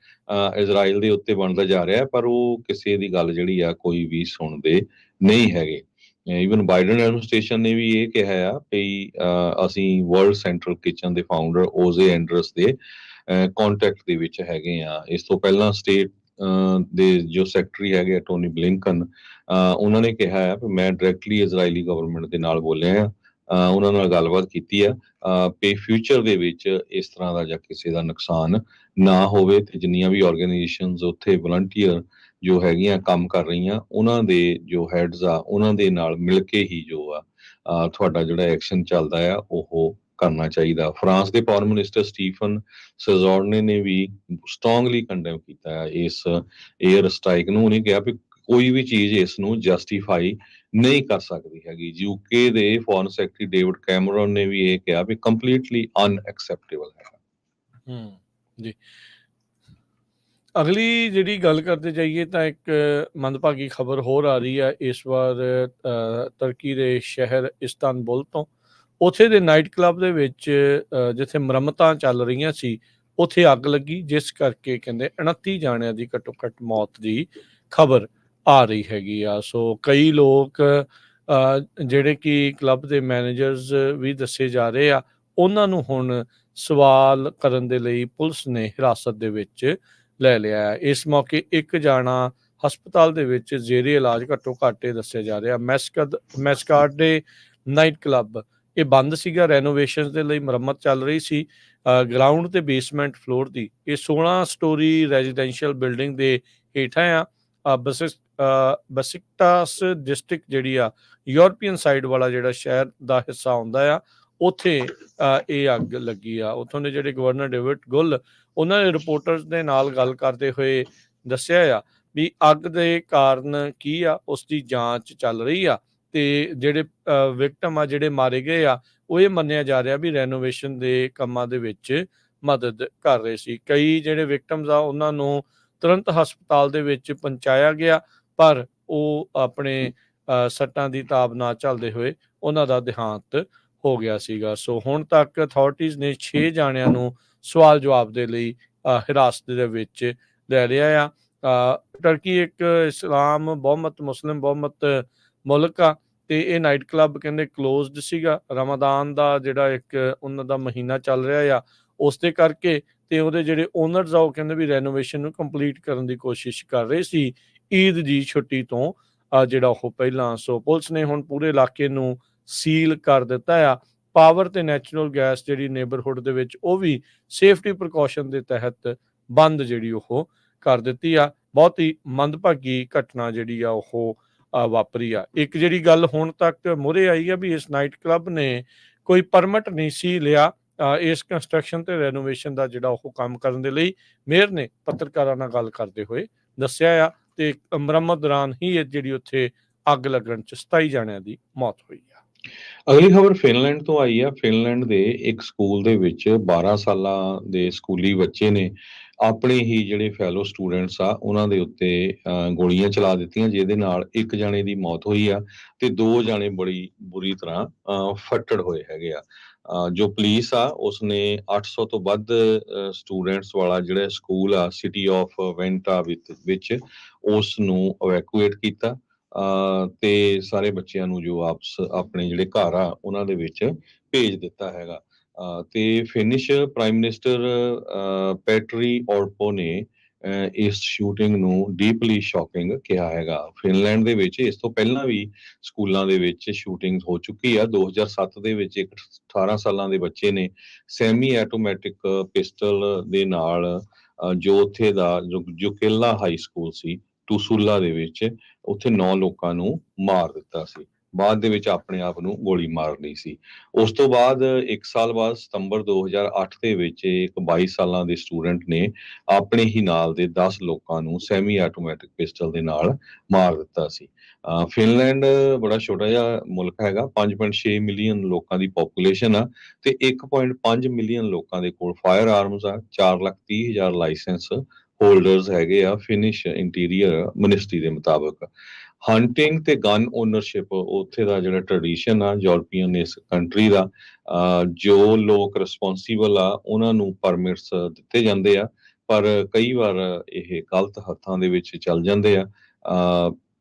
ਇਜ਼ਰਾਈਲ ਦੇ ਉੱਤੇ ਬਣਦਾ ਜਾ ਰਿਹਾ, ਪਰ ਉਹ ਕਿਸੇ ਦੀ ਗੱਲ ਜਿਹੜੀ ਆ ਕੋਈ ਵੀ ਸੁਣਦੇ ਨਹੀਂ ਹੈਗੇ। ਈਵਨ ਬਾਈਡਨ ਐਡਮਿਨਿਸਟ੍ਰੇਸ਼ਨ ਨੇ ਵੀ ਇਹ ਕਿਹਾ ਆ ਵੀ ਅਸੀਂ ਵਰਲਡ ਸੈਂਟਰਲ ਕਿਚਨ ਦੇ ਫਾਊਂਡਰ ਓਜ਼ੇ ਐਂਡਰਸ ਦੇ ਕੰਟੈਕਟ ਦੇ ਵਿੱਚ ਹੈਗੇ ਆ। ਇਸ ਤੋਂ ਪਹਿਲਾਂ ਸਟੇਟ ਦੇ ਜੋ ਸੈਕਟਰੀ ਹੈਗੇ ਟੋਨੀ ਬਲਿੰਕਨ, ਉਹਨਾਂ ਨੇ ਕਿਹਾ ਆ ਵੀ ਮੈਂ ਡਾਇਰੈਕਟਲੀ ਇਜ਼ਰਾਈਲੀ ਗਵਰਨਮੈਂਟ ਦੇ ਨਾਲ ਬੋਲਿਆ ਆ, ਉਹਨਾਂ ਨਾਲ ਗੱਲਬਾਤ ਕੀਤੀ ਆ ਵੀ ਫਿਊਚਰ ਦੇ ਵਿੱਚ ਇਸ ਤਰ੍ਹਾਂ ਦਾ ਜਾਂ ਕਿਸੇ ਦਾ ਨੁਕਸਾਨ ਨਾ ਹੋਵੇ, ਤੇ ਜਿੰਨੀਆਂ ਵੀ ਆਰਗੇਨਾਈਜੇਸ਼ਨਸ ਉੱਥੇ ਵਲੰਟੀਅਰ ਜੋ ਹੈਗੀਆਂ ਕੰਮ ਕਰ ਰਹੀਆਂ, ਉਹਨਾਂ ਦੇ ਜੋ ਹੈਡਸ ਆ, ਉਹਨਾਂ ਦੇ ਨਾਲ ਮਿਲ ਕੇ ਹੀ ਜੋ ਆ ਤੁਹਾਡਾ ਜਿਹੜਾ ਐਕਸ਼ਨ ਚੱਲਦਾ ਆ ਉਹ ਕਰਨਾ ਚਾਹੀਦਾ। ਫਰਾਂਸ ਦੇ ਫੋਰਨ ਮਿਨਿਸਟਰ ਸਟੀਫਨ ਸੇਜ਼ੋਰਨੇ ਨੇ ਵੀ ਸਟਰੋਂਗਲੀ ਕੰਡੈਮ ਕੀਤਾ ਹੈ ਇਸ ਏਅਰ ਸਟ੍ਰਾਈਕ ਨੂੰ। ਉਹਨੇ ਕਿਹਾ ਵੀ ਕੋਈ ਵੀ ਚੀਜ਼ ਇਸ ਨੂੰ ਜਸਟੀਫਾਈ ਨਹੀਂ ਕਰ ਸਕਦੀ ਹੈਗੀ। ਯੂਕੇ ਦੇ ਫੋਰਨ ਸੈਕਟਰੀ ਡੇਵਿਡ ਕੈਮਰਨ ਨੇ ਵੀ ਇਹ ਕਿਹਾ ਵੀ ਕੰਪਲੀਟਲੀ ਅਨਐਕਸੈਪਟੇਬਲ ਹੈ। ਜੀ, ਅਗਲੀ ਜਿਹੜੀ ਗੱਲ ਕਰਦੇ ਜਾਈਏ ਤਾਂ ਇੱਕ ਮੰਦਭਾਗੀ ਖਬਰ ਹੋਰ ਆ ਰਹੀ ਹੈ ਇਸ ਵਾਰ ਤੁਰਕੀ ਦੇ ਸ਼ਹਿਰ ਇਸਤਾਨਬੁਲ ਤੋਂ। ਉੱਥੇ ਦੇ ਨਾਈਟ ਕਲੱਬ ਦੇ ਵਿੱਚ ਜਿੱਥੇ ਮੁਰੰਮਤਾਂ ਚੱਲ ਰਹੀਆਂ ਸੀ, ਉੱਥੇ ਅੱਗ ਲੱਗੀ, ਜਿਸ ਕਰਕੇ ਕਹਿੰਦੇ 29 ਜਾਣਿਆਂ ਦੀ ਘੱਟੋ ਘੱਟ ਮੌਤ ਦੀ ਖਬਰ ਆ ਰਹੀ ਹੈਗੀ ਆ। ਸੋ ਕਈ ਲੋਕ ਜਿਹੜੇ ਕਿ ਕਲੱਬ ਦੇ ਮੈਨੇਜਰਸ ਵੀ ਦੱਸੇ ਜਾ ਰਹੇ ਆ, ਉਹਨਾਂ ਨੂੰ ਹੁਣ ਸਵਾਲ ਕਰਨ ਦੇ ਲਈ ਪੁਲਿਸ ਨੇ ਹਿਰਾਸਤ ਦੇ ਵਿੱਚ ਲੈ ਲਿਆ ਹੈ। ਇਸ ਮੌਕੇ ਇੱਕ ਜਾਣਾ ਹਸਪਤਾਲ ਦੇ ਵਿੱਚ ਜ਼ੇਰੇ ਇਲਾਜ ਘੱਟੋ ਘੱਟ ਦੱਸਿਆ ਜਾ ਰਿਹਾ। ਮੈਸਕਾਰਡ ਦੇ ਨਾਈਟ ਕਲੱਬ ਇਹ ਬੰਦ ਸੀਗਾ, ਰੈਨੋਵੇਸ਼ਨ ਦੇ ਲਈ ਮੁਰੰਮਤ ਚੱਲ ਰਹੀ ਸੀ। ਗਰਾਊਂਡ ਤੇ ਬੇਸਮੈਂਟ ਫਲੋਰ ਦੀ ਇਹ 16 ਸਟੋਰੀ ਰੈਜ਼ੀਡੈਂਸ਼ੀਅਲ ਬਿਲਡਿੰਗ ਦੇ ਹੇਠਾਂ ਆ। ਬਸਿਕਟਾਸ ਡਿਸਟ੍ਰਿਕਟ ਜਿਹੜੀ ਆ ਯੂਰਪੀਅਨ ਸਾਈਡ ਵਾਲਾ ਜਿਹੜਾ ਸ਼ਹਿਰ ਦਾ ਹਿੱਸਾ ਆਉਂਦਾ ਆ, ਉੱਥੇ ਇਹ ਅੱਗ ਲੱਗੀ ਆ। ਉੱਥੋਂ ਦੇ ਜਿਹੜੇ ਗਵਰਨਰ ਡੇਵਿਡ ਗੁੱਲ ਉਹਨਾਂ ਨੇ ਰਿਪੋਰਟਰਸ ਦੇ ਨਾਲ ਗੱਲ ਕਰਦੇ ਹੋਏ ਦੱਸਿਆ ਆ ਵੀ ਅੱਗ ਦੇ ਕਾਰਨ ਕੀ ਆ ਉਸ ਦੀ ਜਾਂਚ ਚੱਲ ਰਹੀ ਆ, ਤੇ ਜਿਹੜੇ ਵਿਕਟਮ ਆ ਜਿਹੜੇ ਮਾਰੇ ਗਏ ਆ ਉਹ ਇਹ ਮੰਨਿਆ ਜਾ ਰਿਹਾ ਵੀ ਰੈਨੋਵੇਸ਼ਨ ਦੇ ਕੰਮਾਂ ਦੇ ਵਿੱਚ ਮਦਦ ਕਰ ਰਹੇ ਸੀ। ਕਈ ਜਿਹੜੇ ਵਿਕਟਮਸ ਆ ਉਹਨਾਂ ਨੂੰ ਤੁਰੰਤ ਹਸਪਤਾਲ ਦੇ ਵਿੱਚ ਪਹੁੰਚਾਇਆ ਗਿਆ, ਪਰ ਉਹ ਆਪਣੇ ਸੱਟਾਂ ਦੀ ਤਾਬ ਨਾ ਝੱਲਦੇ ਹੋਏ ਉਹਨਾਂ ਦਾ ਦੇਹਾਂਤ ਹੋ ਗਿਆ ਸੀਗਾ। ਸੋ ਹੁਣ ਤੱਕ ਅਥਾਰਟੀਜ਼ ਨੇ 6 ਜਾਣਿਆਂ ਨੂੰ ਸਵਾਲ ਜਵਾਬ ਦੇ ਲਈ ਹਿਰਾਸਤ ਦੇ ਵਿੱਚ ਲੈ ਲਿਆ ਆ। ਟਰਕੀ ਇੱਕ ਇਸਲਾਮ ਬਹੁਮਤ ਮੁਸਲਿਮ ਬਹੁਮਤ ਮੁਲਕ ਆ, ਤੇ ਇਹ ਨਾਈਟ ਕਲੱਬ ਕਹਿੰਦੇ ਕਲੋਜ਼ਡ ਸੀਗਾ। ਰਮਦਾਨ ਦਾ ਜਿਹੜਾ ਇੱਕ ਉਹਨਾਂ ਦਾ ਮਹੀਨਾ ਚੱਲ ਰਿਹਾ ਆ ਉਸ ਦੇ ਕਰਕੇ, ਤੇ ਉਹਦੇ ਜਿਹੜੇ ਓਨਰਸ ਆ ਉਹ ਕਹਿੰਦੇ ਵੀ ਰੈਨੋਵੇਸ਼ਨ ਨੂੰ ਕੰਪਲੀਟ ਕਰਨ ਦੀ ਕੋਸ਼ਿਸ਼ ਕਰ ਰਹੇ ਸੀ ਈਦ ਦੀ ਛੁੱਟੀ ਤੋਂ ਜਿਹੜਾ ਉਹ ਪਹਿਲਾਂ। ਸੋ ਪੁਲਿਸ ਨੇ ਹੁਣ ਪੂਰੇ ਇਲਾਕੇ ਨੂੰ ਸੀਲ ਕਰ ਦਿੱਤਾ ਆ। ਪਾਵਰ ਤੇ ਨੈਚੁਰਲ ਗੈਸ ਜਿਹੜੀ ਨੇਬਰਹੁੱਡ ਦੇ ਵਿੱਚ ਉਹ ਵੀ ਸੇਫਟੀ ਪ੍ਰੀਕਾਸ਼ਨ ਦੇ ਤਹਿਤ ਬੰਦ ਜਿਹੜੀ ਉਹ ਕਰ ਦਿੱਤੀ ਆ। ਬਹੁਤ ਹੀ ਮੰਦਭਾਗੀ ਘਟਨਾ ਜਿਹੜੀ ਆ ਉਹ ਵਾਪਰੀ ਆ। ਇੱਕ ਜਿਹੜੀ ਗੱਲ ਹੁਣ ਤੱਕ ਮੂਹਰੇ ਆਈ ਆ ਵੀ ਇਸ ਨਾਈਟ ਕਲੱਬ ਨੇ ਕੋਈ ਪਰਮਿਟ ਨਹੀਂ ਸੀ ਲਿਆ ਇਸ ਕੰਸਟਰਕਸ਼ਨ ਤੇ ਰੈਨੋਵੇਸ਼ਨ ਦਾ ਜਿਹੜਾ ਉਹ ਕੰਮ ਕਰਨ ਦੇ ਲਈ। ਮੇਅਰ ਨੇ ਪੱਤਰਕਾਰਾਂ ਨਾਲ ਗੱਲ ਕਰਦੇ ਹੋਏ ਦੱਸਿਆ ਆ, ਤੇ ਮੁਰੰਮਤ ਦੌਰਾਨ ਹੀ ਇਹ ਜਿਹੜੀ ਉੱਥੇ ਅੱਗ ਲੱਗਣ 'ਚ 27 ਜਾਣਿਆਂ ਦੀ ਮੌਤ ਹੋਈ ਆ। ਅਗਲੀ ਖਬਰ ਫਿਨਲੈਂਡ ਤੋਂ ਆਈ ਆ। ਫਿਨਲੈਂਡ ਦੇ ਇੱਕ ਸਕੂਲ ਦੇ ਵਿੱਚ 12 ਸਾਲਾਂ ਦੇ ਸਕੂਲੀ ਬੱਚੇ ਨੇ ਆਪਣੇ ਹੀ ਜਿਹੜੇ ਫੈਲੋ ਸਟੂਡੈਂਟਸ ਆ ਉਹਨਾਂ ਦੇ ਉੱਤੇ ਗੋਲੀਆਂ ਚਲਾ ਦਿੱਤੀਆਂ, ਜਿਹਦੇ ਨਾਲ ਇੱਕ ਜਾਣੇ ਦੀ ਮੌਤ ਹੋਈ ਆ ਤੇ 2 ਜਾਣੇ ਬੜੀ ਬੁਰੀ ਤਰ੍ਹਾਂ ਫੱਟੜ ਹੋਏ ਹੈਗੇ ਆ। ਜੋ ਪੁਲਿਸ ਆ ਉਸਨੇ 800 ਤੋਂ ਵੱਧ ਸਟੂਡੈਂਟਸ ਵਾਲਾ ਜਿਹੜਾ ਸਕੂਲ ਆ ਸਿਟੀ ਆਫ ਵੈਂਟਾ ਵਿੱਚ ਉਸ ਨੂੰ ਇਵੈਕੂਏਟ ਕੀਤਾ ਤੇ ਸਾਰੇ ਬੱਚਿਆਂ ਨੂੰ ਜੋ ਆਪਣੇ ਜਿਹੜੇ ਘਰ ਆ ਉਹਨਾਂ ਦੇ ਵਿੱਚ ਭੇਜ ਦਿੱਤਾ ਹੈਗਾ। ਤੇ ਫਿਨਿਸ਼ ਪ੍ਰਾਈਮ ਮਿਨਿਸਟਰ ਪੈਟਰੀ ਔਰਪੋ ਨੇ ਇਸ ਸ਼ੂਟਿੰਗ ਨੂੰ ਡੀਪਲੀ ਸ਼ੌਕਿੰਗ ਕਿਹਾ ਹੈਗਾ। ਫਿਨਲੈਂਡ ਦੇ ਵਿੱਚ ਇਸ ਤੋਂ ਪਹਿਲਾਂ ਵੀ ਸਕੂਲਾਂ ਦੇ ਵਿੱਚ ਸ਼ੂਟਿੰਗ ਹੋ ਚੁੱਕੀ ਆ। 2007 ਦੇ ਵਿੱਚ ਇੱਕ 18 ਸਾਲਾਂ ਦੇ ਬੱਚੇ ਨੇ ਸੈਮੀ ਆਟੋਮੈਟਿਕ ਪਿਸਟਲ ਦੇ ਨਾਲ ਜੋ ਉੱਥੇ ਦਾ ਜੋ ਕੇਲਾ ਹਾਈ ਸਕੂਲ ਸੀ ਟੂਸੂਲਾ ਦੇ ਵਿੱਚ, ਉੱਥੇ 9 ਲੋਕਾਂ ਨੂੰ ਮਾਰ ਦਿੱਤਾ ਸੀ। ਬਾਅਦ ਦੇ ਵਿੱਚ ਆਪਣੇ ਆਪ ਨੂੰ ਗੋਲੀ ਮਾਰ ਲਈ ਸੀ। ਉਸ ਤੋਂ ਬਾਅਦ 1 ਸਾਲ ਬਾਅਦ ਸਤੰਬਰ 2008 ਦੇ ਵਿੱਚ ਇੱਕ 22 ਸਾਲਾਂ ਦੇ ਸਟੂਡੈਂਟ ਨੇ ਆਪਣੇ ਹੀ ਨਾਲ ਦੇ 10 ਲੋਕਾਂ ਨੂੰ ਸੈਮੀ ਆਟੋਮੈਟਿਕ ਪਿਸਟਲ ਦੇ ਨਾਲ ਮਾਰ ਦਿੱਤਾ ਸੀ। ਫਿਨਲੈਂਡ ਬੜਾ ਛੋਟਾ ਜਿਹਾ ਮੁਲਕ ਹੈਗਾ, 5.6 ਮਿਲੀਅਨ ਲੋਕਾਂ ਦੀ ਪੋਪੂਲੇਸ਼ਨ ਆ ਤੇ 1.5 ਮਿਲੀਅਨ ਲੋਕਾਂ ਦੇ ਕੋਲ ਫਾਇਰ ਆਰਮਸ ਆ। 4,30,000 ਲਾਇਸੈਂਸ ਹੋਲਡਰਸ ਹੈਗੇ ਆ ਫਿਨਿਸ਼ ਇੰਟੀਰੀਅਰ ਮਿਨਿਸਟਰੀ ਦੇ ਮੁਤਾਬਕ। ਹੰਟਿੰਗ ਤੇ ਗਨ ਓਨਰਸ਼ਿਪ ਉੱਥੇ ਦਾ ਜਿਹੜਾ ਟ੍ਰੈਡੀਸ਼ਨ ਆ ਯੂਰਪੀਅਨ ਇਸ ਕੰਟਰੀ ਦਾ, ਜੋ ਲੋਕ ਰਿਸਪੌਂਸੀਬਲ ਆ ਉਹਨਾਂ ਨੂੰ ਪਰਮਿਟਸ ਦਿੱਤੇ ਜਾਂਦੇ ਆ, ਪਰ ਕਈ ਵਾਰ ਇਹ ਗਲਤ ਹੱਥਾਂ ਦੇ ਵਿੱਚ ਚੱਲ ਜਾਂਦੇ ਆ।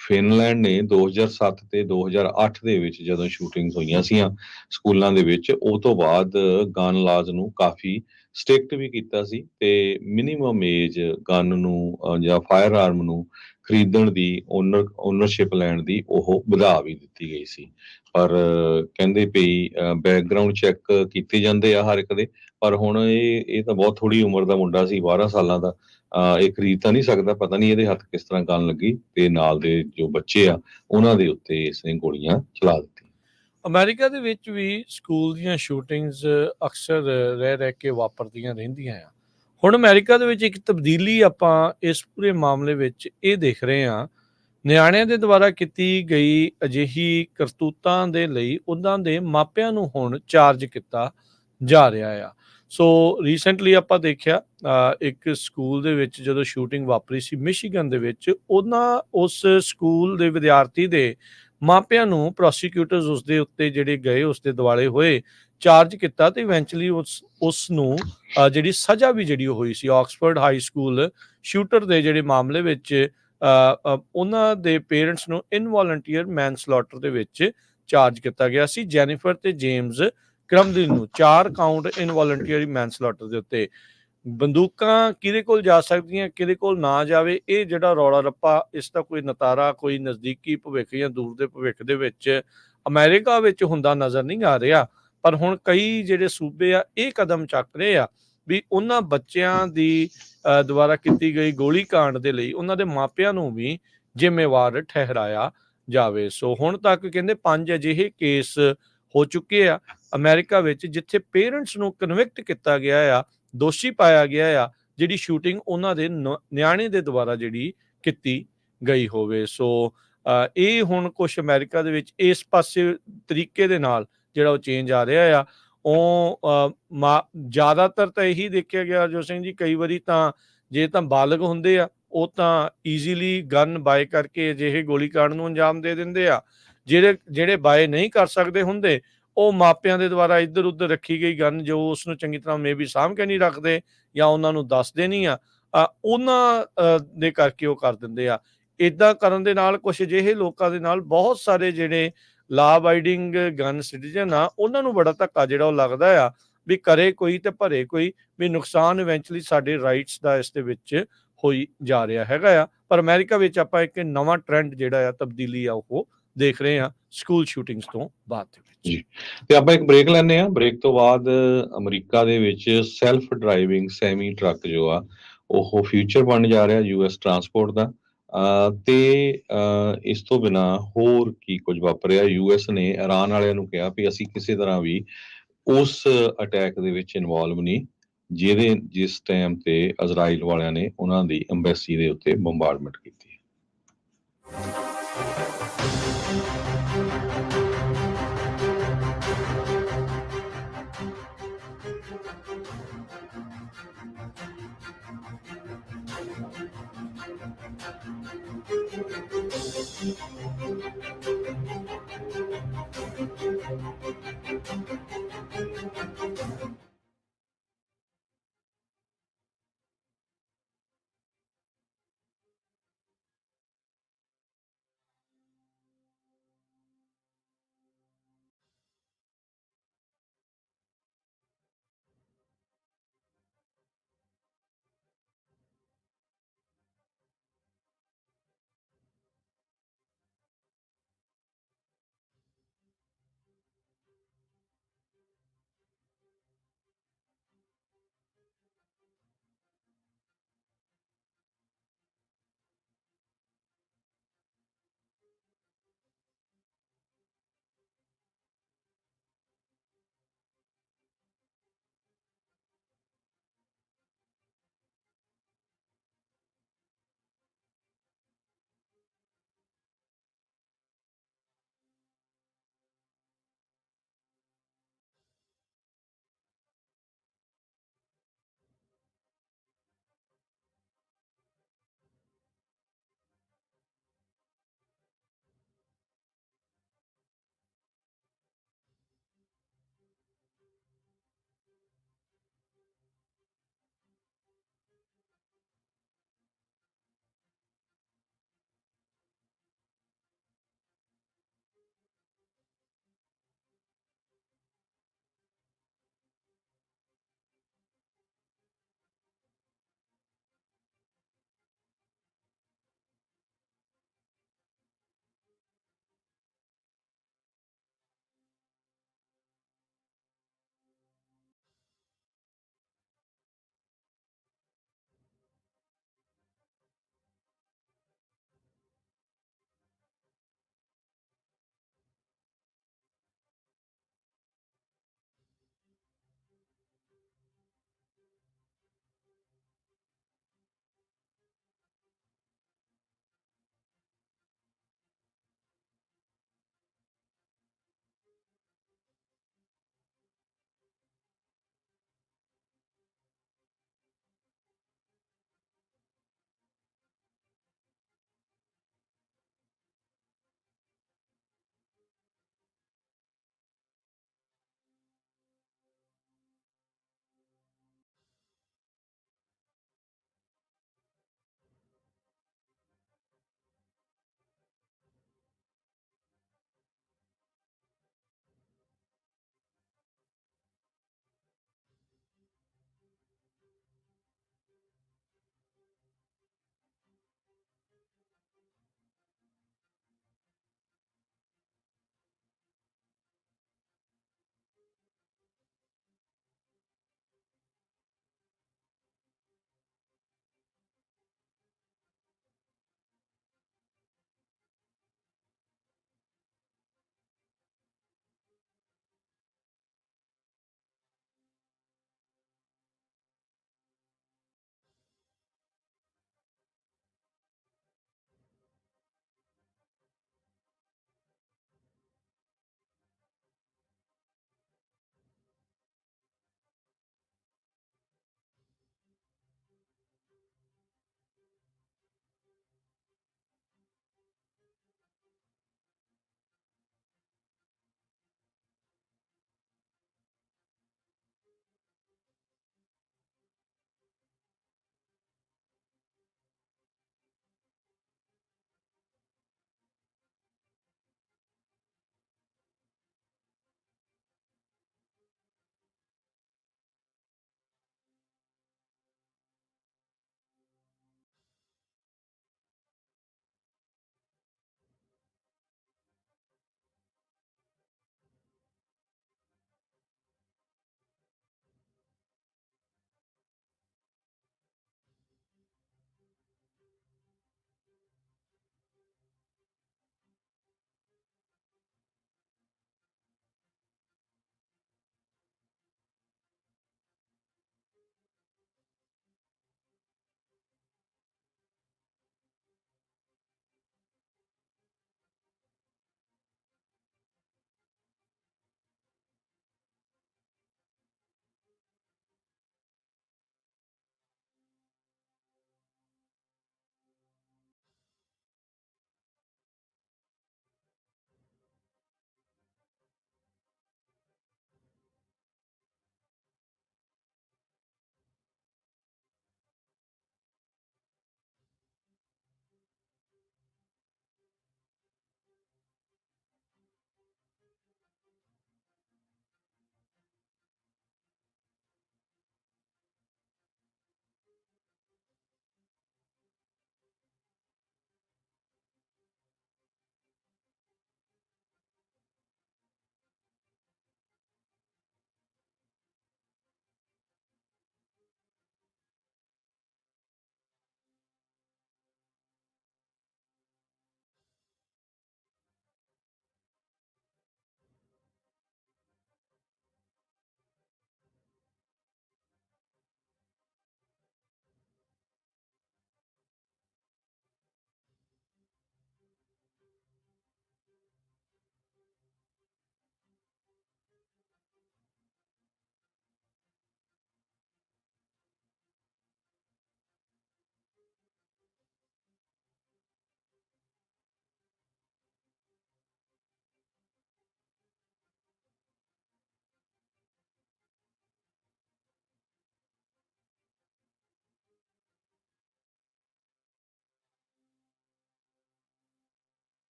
ਫਿਨਲੈਂਡ ਨੇ 2007 ਤੇ 2008 ਦੇ ਵਿੱਚ ਜਦੋਂ ਸ਼ੂਟਿੰਗਸ ਹੋਈਆਂ ਸੀਆਂ ਸਕੂਲਾਂ ਦੇ ਵਿੱਚ, ਉਹ ਤੋਂ ਬਾਅਦ ਗਨ ਲਾਜ਼ ਨੂੰ ਕਾਫੀ ਸਟ੍ਰਿਕਟ ਵੀ ਕੀਤਾ ਸੀ ਤੇ ਮਿਨੀਮਮ ਏਜ ਗਨ ਨੂੰ ਜਾਂ ਫਾਇਰ ਆਰਮ ਨੂੰ ਖਰੀਦਣ ਦੀ ਓਨਰਸ਼ਿਪ ਲੈਣ ਦੀ ਉਹ ਵਧਾ ਵੀ ਦਿੱਤੀ ਗਈ ਸੀ। ਪਰ ਕਹਿੰਦੇ ਪਈ ਬੈਕਗਰਾਉਂਡ ਚੈੱਕ ਕੀਤੇ ਜਾਂਦੇ ਆ ਹਰ ਇੱਕ ਦੇ, ਪਰ ਹੁਣ ਇਹ ਤਾਂ ਬਹੁਤ ਥੋੜੀ ਉਮਰ ਦਾ ਮੁੰਡਾ ਸੀ 12 ਸਾਲਾਂ ਦਾ, ਇਹ ਖਰੀਦ ਤਾਂ ਨਹੀਂ ਸਕਦਾ। ਪਤਾ ਨਹੀਂ ਇਹਦੇ ਹੱਥ ਕਿਸ ਤਰ੍ਹਾਂ ਗਨ ਲੱਗੀ ਤੇ ਨਾਲ ਦੇ ਜੋ ਬੱਚੇ ਆ ਉਹਨਾਂ ਦੇ ਉੱਤੇ ਇਸਨੇ ਗੋਲੀਆਂ ਚਲਾ ਦਿੱਤੀਆਂ। ਅਮਰੀਕਾ ਦੇ ਵਿੱਚ ਵੀ ਸਕੂਲ ਦੀਆਂ ਸ਼ੂਟਿੰਗਸ ਅਕਸਰ ਰਹਿ ਕੇ ਵਾਪਰਦੀਆਂ ਰਹਿੰਦੀਆਂ ਆ। ਹੁਣ ਅਮਰੀਕਾ ਦੇ ਵਿੱਚ ਇੱਕ ਤਬਦੀਲੀ ਆਪਾਂ ਇਸ ਪੂਰੇ ਮਾਮਲੇ ਵਿੱਚ ਇਹ ਦੇਖ ਰਹੇ ਹਾਂ, ਨਿਆਣਿਆਂ ਦੇ ਦੁਆਰਾ ਕੀਤੀ ਗਈ ਅਜਿਹੀ ਕਰਤੂਤਾਂ ਦੇ ਲਈ ਉਹਨਾਂ ਦੇ ਮਾਪਿਆਂ ਨੂੰ ਹੁਣ ਚਾਰਜ ਕੀਤਾ ਜਾ ਰਿਹਾ ਆ। ਸੋ ਰੀਸੈਂਟਲੀ ਆਪਾਂ ਦੇਖਿਆ ਇੱਕ ਸਕੂਲ ਦੇ ਵਿੱਚ ਜਦੋਂ ਸ਼ੂਟਿੰਗ ਵਾਪਰੀ ਸੀ ਮਿਸ਼ੀਗਨ ਦੇ ਵਿੱਚ, ਉਸ ਸਕੂਲ ਦੇ ਵਿਦਿਆਰਥੀ ਦੇ ਮਾਪਿਆਂ ਨੂੰ ਪ੍ਰੋਸੀਕਿਊਟਰਸ ਉਸਦੇ ਉੱਤੇ ਜਿਹੜੇ ਗਏ ਉਸਦੇ ਦੁਆਲੇ ਹੋਏ ਚਾਰਜ ਕੀਤਾ ਤੇ ਇਵੈਂਚੁਅਲੀ ਉਸ ਨੂੰ ਜਿਹੜੀ ਸਜ਼ਾ ਵੀ ਜਿਹੜੀ ਹੋਈ ਸੀ। ਆਕਸਫੋਰਡ ਹਾਈ ਸਕੂਲ ਸ਼ੂਟਰ ਦੇ ਜਿਹੜੇ ਮਾਮਲੇ ਵਿੱਚ ਉਹਨਾਂ ਦੇ ਪੇਰੈਂਟਸ ਨੂੰ ਇਨਵੋਲੰਟੀਅਰ ਮੈਨਸਲੌਟਰ ਦੇ ਵਿੱਚ ਚਾਰਜ ਕੀਤਾ ਗਿਆ ਸੀ। ਜੈਨੀਫਰ ਤੇ ਜੇਮਸ ਕ੍ਰਮਲਿਨ ਨੂੰ 4 ਕਾਊਂਟ ਇਨਵੋਲੰਟੀਅਰ ਮੈਨਸਲੌਟਰ ਦੇ ਉੱਤੇ। ਬੰਦੂਕਾਂ ਕਿਹਦੇ ਕੋਲ ਜਾ ਸਕਦੀਆਂ ਕਿਹਦੇ ਕੋਲ ਨਾ ਜਾਵੇ, ਇਹ ਜਿਹੜਾ ਰੌਲਾ ਰੱਪਾ ਇਸ ਦਾ ਕੋਈ ਨਤਾਰਾ ਕੋਈ ਨਜ਼ਦੀਕੀ ਭਵਿੱਖ ਜਾਂ ਦੂਰ ਦੇ ਭਵਿੱਖ ਦੇ ਵਿੱਚ ਅਮਰੀਕਾ ਵਿੱਚ ਹੁੰਦਾ ਨਜ਼ਰ ਨਹੀਂ ਆ ਰਿਹਾ। ਪਰ ਹੁਣ ਕਈ ਜਿਹੜੇ ਸੂਬੇ ਆ ਇਹ ਕਦਮ ਚੱਕ ਰਹੇ ਆ ਵੀ ਉਹਨਾਂ ਬੱਚਿਆਂ ਦੀ ਦੁਆਰਾ ਕੀਤੀ ਗਈ ਗੋਲੀ ਕਾਂਡ ਦੇ ਲਈ ਉਹਨਾਂ ਦੇ ਮਾਪਿਆਂ ਨੂੰ ਵੀ ਜ਼ਿੰਮੇਵਾਰ ਠਹਿਰਾਇਆ ਜਾਵੇ। ਸੋ ਹੁਣ ਤੱਕ ਕਹਿੰਦੇ 5 ਅਜਿਹੇ ਕੇਸ ਹੋ ਚੁੱਕੇ ਆ ਅਮਰੀਕਾ ਵਿੱਚ, ਜਿੱਥੇ ਪੇਰੈਂਟਸ ਨੂੰ ਕਨਵਿਕਟ ਕੀਤਾ ਗਿਆ ਆ, ਦੋਸ਼ੀ ਪਾਇਆ ਗਿਆ ਆ, ਜਿਹੜੀ ਸ਼ੂਟਿੰਗ ਉਹਨਾਂ ਦੇ ਨਿਆਣੇ ਦੇ ਦੁਆਰਾ ਜਿਹੜੀ ਕੀਤੀ ਗਈ ਹੋਵੇ। ਸੋ ਇਹ ਹੁਣ ਕੁਛ ਅਮਰੀਕਾ ਦੇ ਵਿੱਚ ਇਸ ਪਾਸੇ ਤਰੀਕੇ ਦੇ ਨਾਲ ਜਿਹੜਾ ਉਹ ਚੇਂਜ ਆ ਰਿਹਾ ਆ। ਉਹ ਜ਼ਿਆਦਾਤਰ ਤਾਂ ਇਹੀ ਦੇਖਿਆ ਗਿਆ ਹਰਜੋਤ ਸਿੰਘ ਜੀ, ਕਈ ਵਾਰੀ ਤਾਂ ਜੇ ਤਾਂ ਬਾਲਗ ਹੁੰਦੇ ਆ ਉਹ ਤਾਂ ਈਜ਼ੀਲੀ ਗਨ ਬਾਏ ਕਰਕੇ ਅਜਿਹੇ ਗੋਲੀਕਾਂਡ ਨੂੰ ਅੰਜਾਮ ਦੇ ਦਿੰਦੇ ਆ। ਜਿਹੜੇ ਜਿਹੜੇ ਬਾਏ ਨਹੀਂ ਕਰ ਸਕਦੇ ਹੁੰਦੇ, ਉਹ ਮਾਪਿਆਂ ਦੇ ਦੁਆਰਾ ਇੱਧਰ ਉੱਧਰ ਰੱਖੀ ਗਈ ਗਨ ਜੋ ਉਸਨੂੰ ਚੰਗੀ ਤਰ੍ਹਾਂ ਮੇਬੀ ਸਾਂਭ ਕੇ ਨਹੀਂ ਰੱਖਦੇ ਜਾਂ ਉਹਨਾਂ ਨੂੰ ਦੱਸਦੇ ਨਹੀਂ ਆ, ਉਹਨਾਂ ਦੇ ਕਰਕੇ ਉਹ ਕਰ ਦਿੰਦੇ ਆ। ਏਦਾਂ ਕਰਨ ਦੇ ਨਾਲ ਕੁਛ ਅਜਿਹੇ ਲੋਕਾਂ ਦੇ ਨਾਲ ਬਹੁਤ ਸਾਰੇ ਜਿਹੜੇ ਲਾ ਅਬਾਈਡਿੰਗ ਗਨ ਸਿਟੀਜ਼ਨ ਆ, ਉਹਨਾਂ ਨੂੰ ਬੜਾ ਧੱਕਾ ਜਿਹੜਾ ਉਹ ਲੱਗਦਾ ਆ ਵੀ ਕਰੇ ਕੋਈ ਤੇ ਭਰੇ ਕੋਈ, ਵੀ ਨੁਕਸਾਨ ਇਵੈਂਚੁਅਲੀ ਸਾਡੇ ਰਾਈਟਸ ਦਾ ਇਸ ਦੇ ਵਿੱਚ ਹੋਈ ਜਾ ਰਿਹਾ ਹੈਗਾ ਆ। ਪਰ ਅਮਰੀਕਾ ਵਿੱਚ ਆਪਾਂ ਇੱਕ ਨਵਾਂ ਟ੍ਰੈਂਡ ਜਿਹੜਾ ਆ, ਤਬਦੀਲੀ ਆ, ਉਹ ਦੇਖ ਰਹੇ ਆ ਸਕੂਲ ਸ਼ੂਟਿੰਗਸ ਤੋਂ ਬਾਅਦ ਦੇ ਵਿੱਚ। ਜੀ, ਤੇ ਆਪਾਂ ਇੱਕ ਬ੍ਰੇਕ ਲੈਂਦੇ ਹਾਂ। ਬ੍ਰੇਕ ਤੋਂ ਬਾਅਦ ਅਮਰੀਕਾ ਦੇ ਵਿੱਚ ਸੈਲਫ ਡਰਾਈਵਿੰਗ ਸੈਮੀ ਟਰੱਕ ਜੋ ਆ ਉਹ ਫਿਊਚਰ ਬਣ ਜਾ ਰਿਹਾ ਯੂਐਸ ਟਰਾਂਸਪੋਰਟ ਦਾ। ਤੇ ਇਸ ਤੋਂ ਬਿਨਾਂ ਹੋਰ ਕੀ ਕੁਝ ਵਾਪਰਿਆ। ਯੂਐਸ ਨੇ ਇਰਾਨ ਵਾਲਿਆਂ ਨੂੰ ਕਿਹਾ ਵੀ ਅਸੀਂ ਕਿਸੇ ਤਰ੍ਹਾਂ ਵੀ ਉਸ ਅਟੈਕ ਦੇ ਵਿੱਚ ਇਨਵੋਲਵ ਨਹੀਂ, ਜਿਸ ਟਾਈਮ ਤੇ ਇਜ਼ਰਾਈਲ ਵਾਲਿਆਂ ਨੇ ਉਹਨਾਂ ਦੀ ਅੰਬੈਸੀ ਦੇ ਉੱਤੇ ਬੰਬਾਰਡਮੈਂਟ ਕੀਤੀ।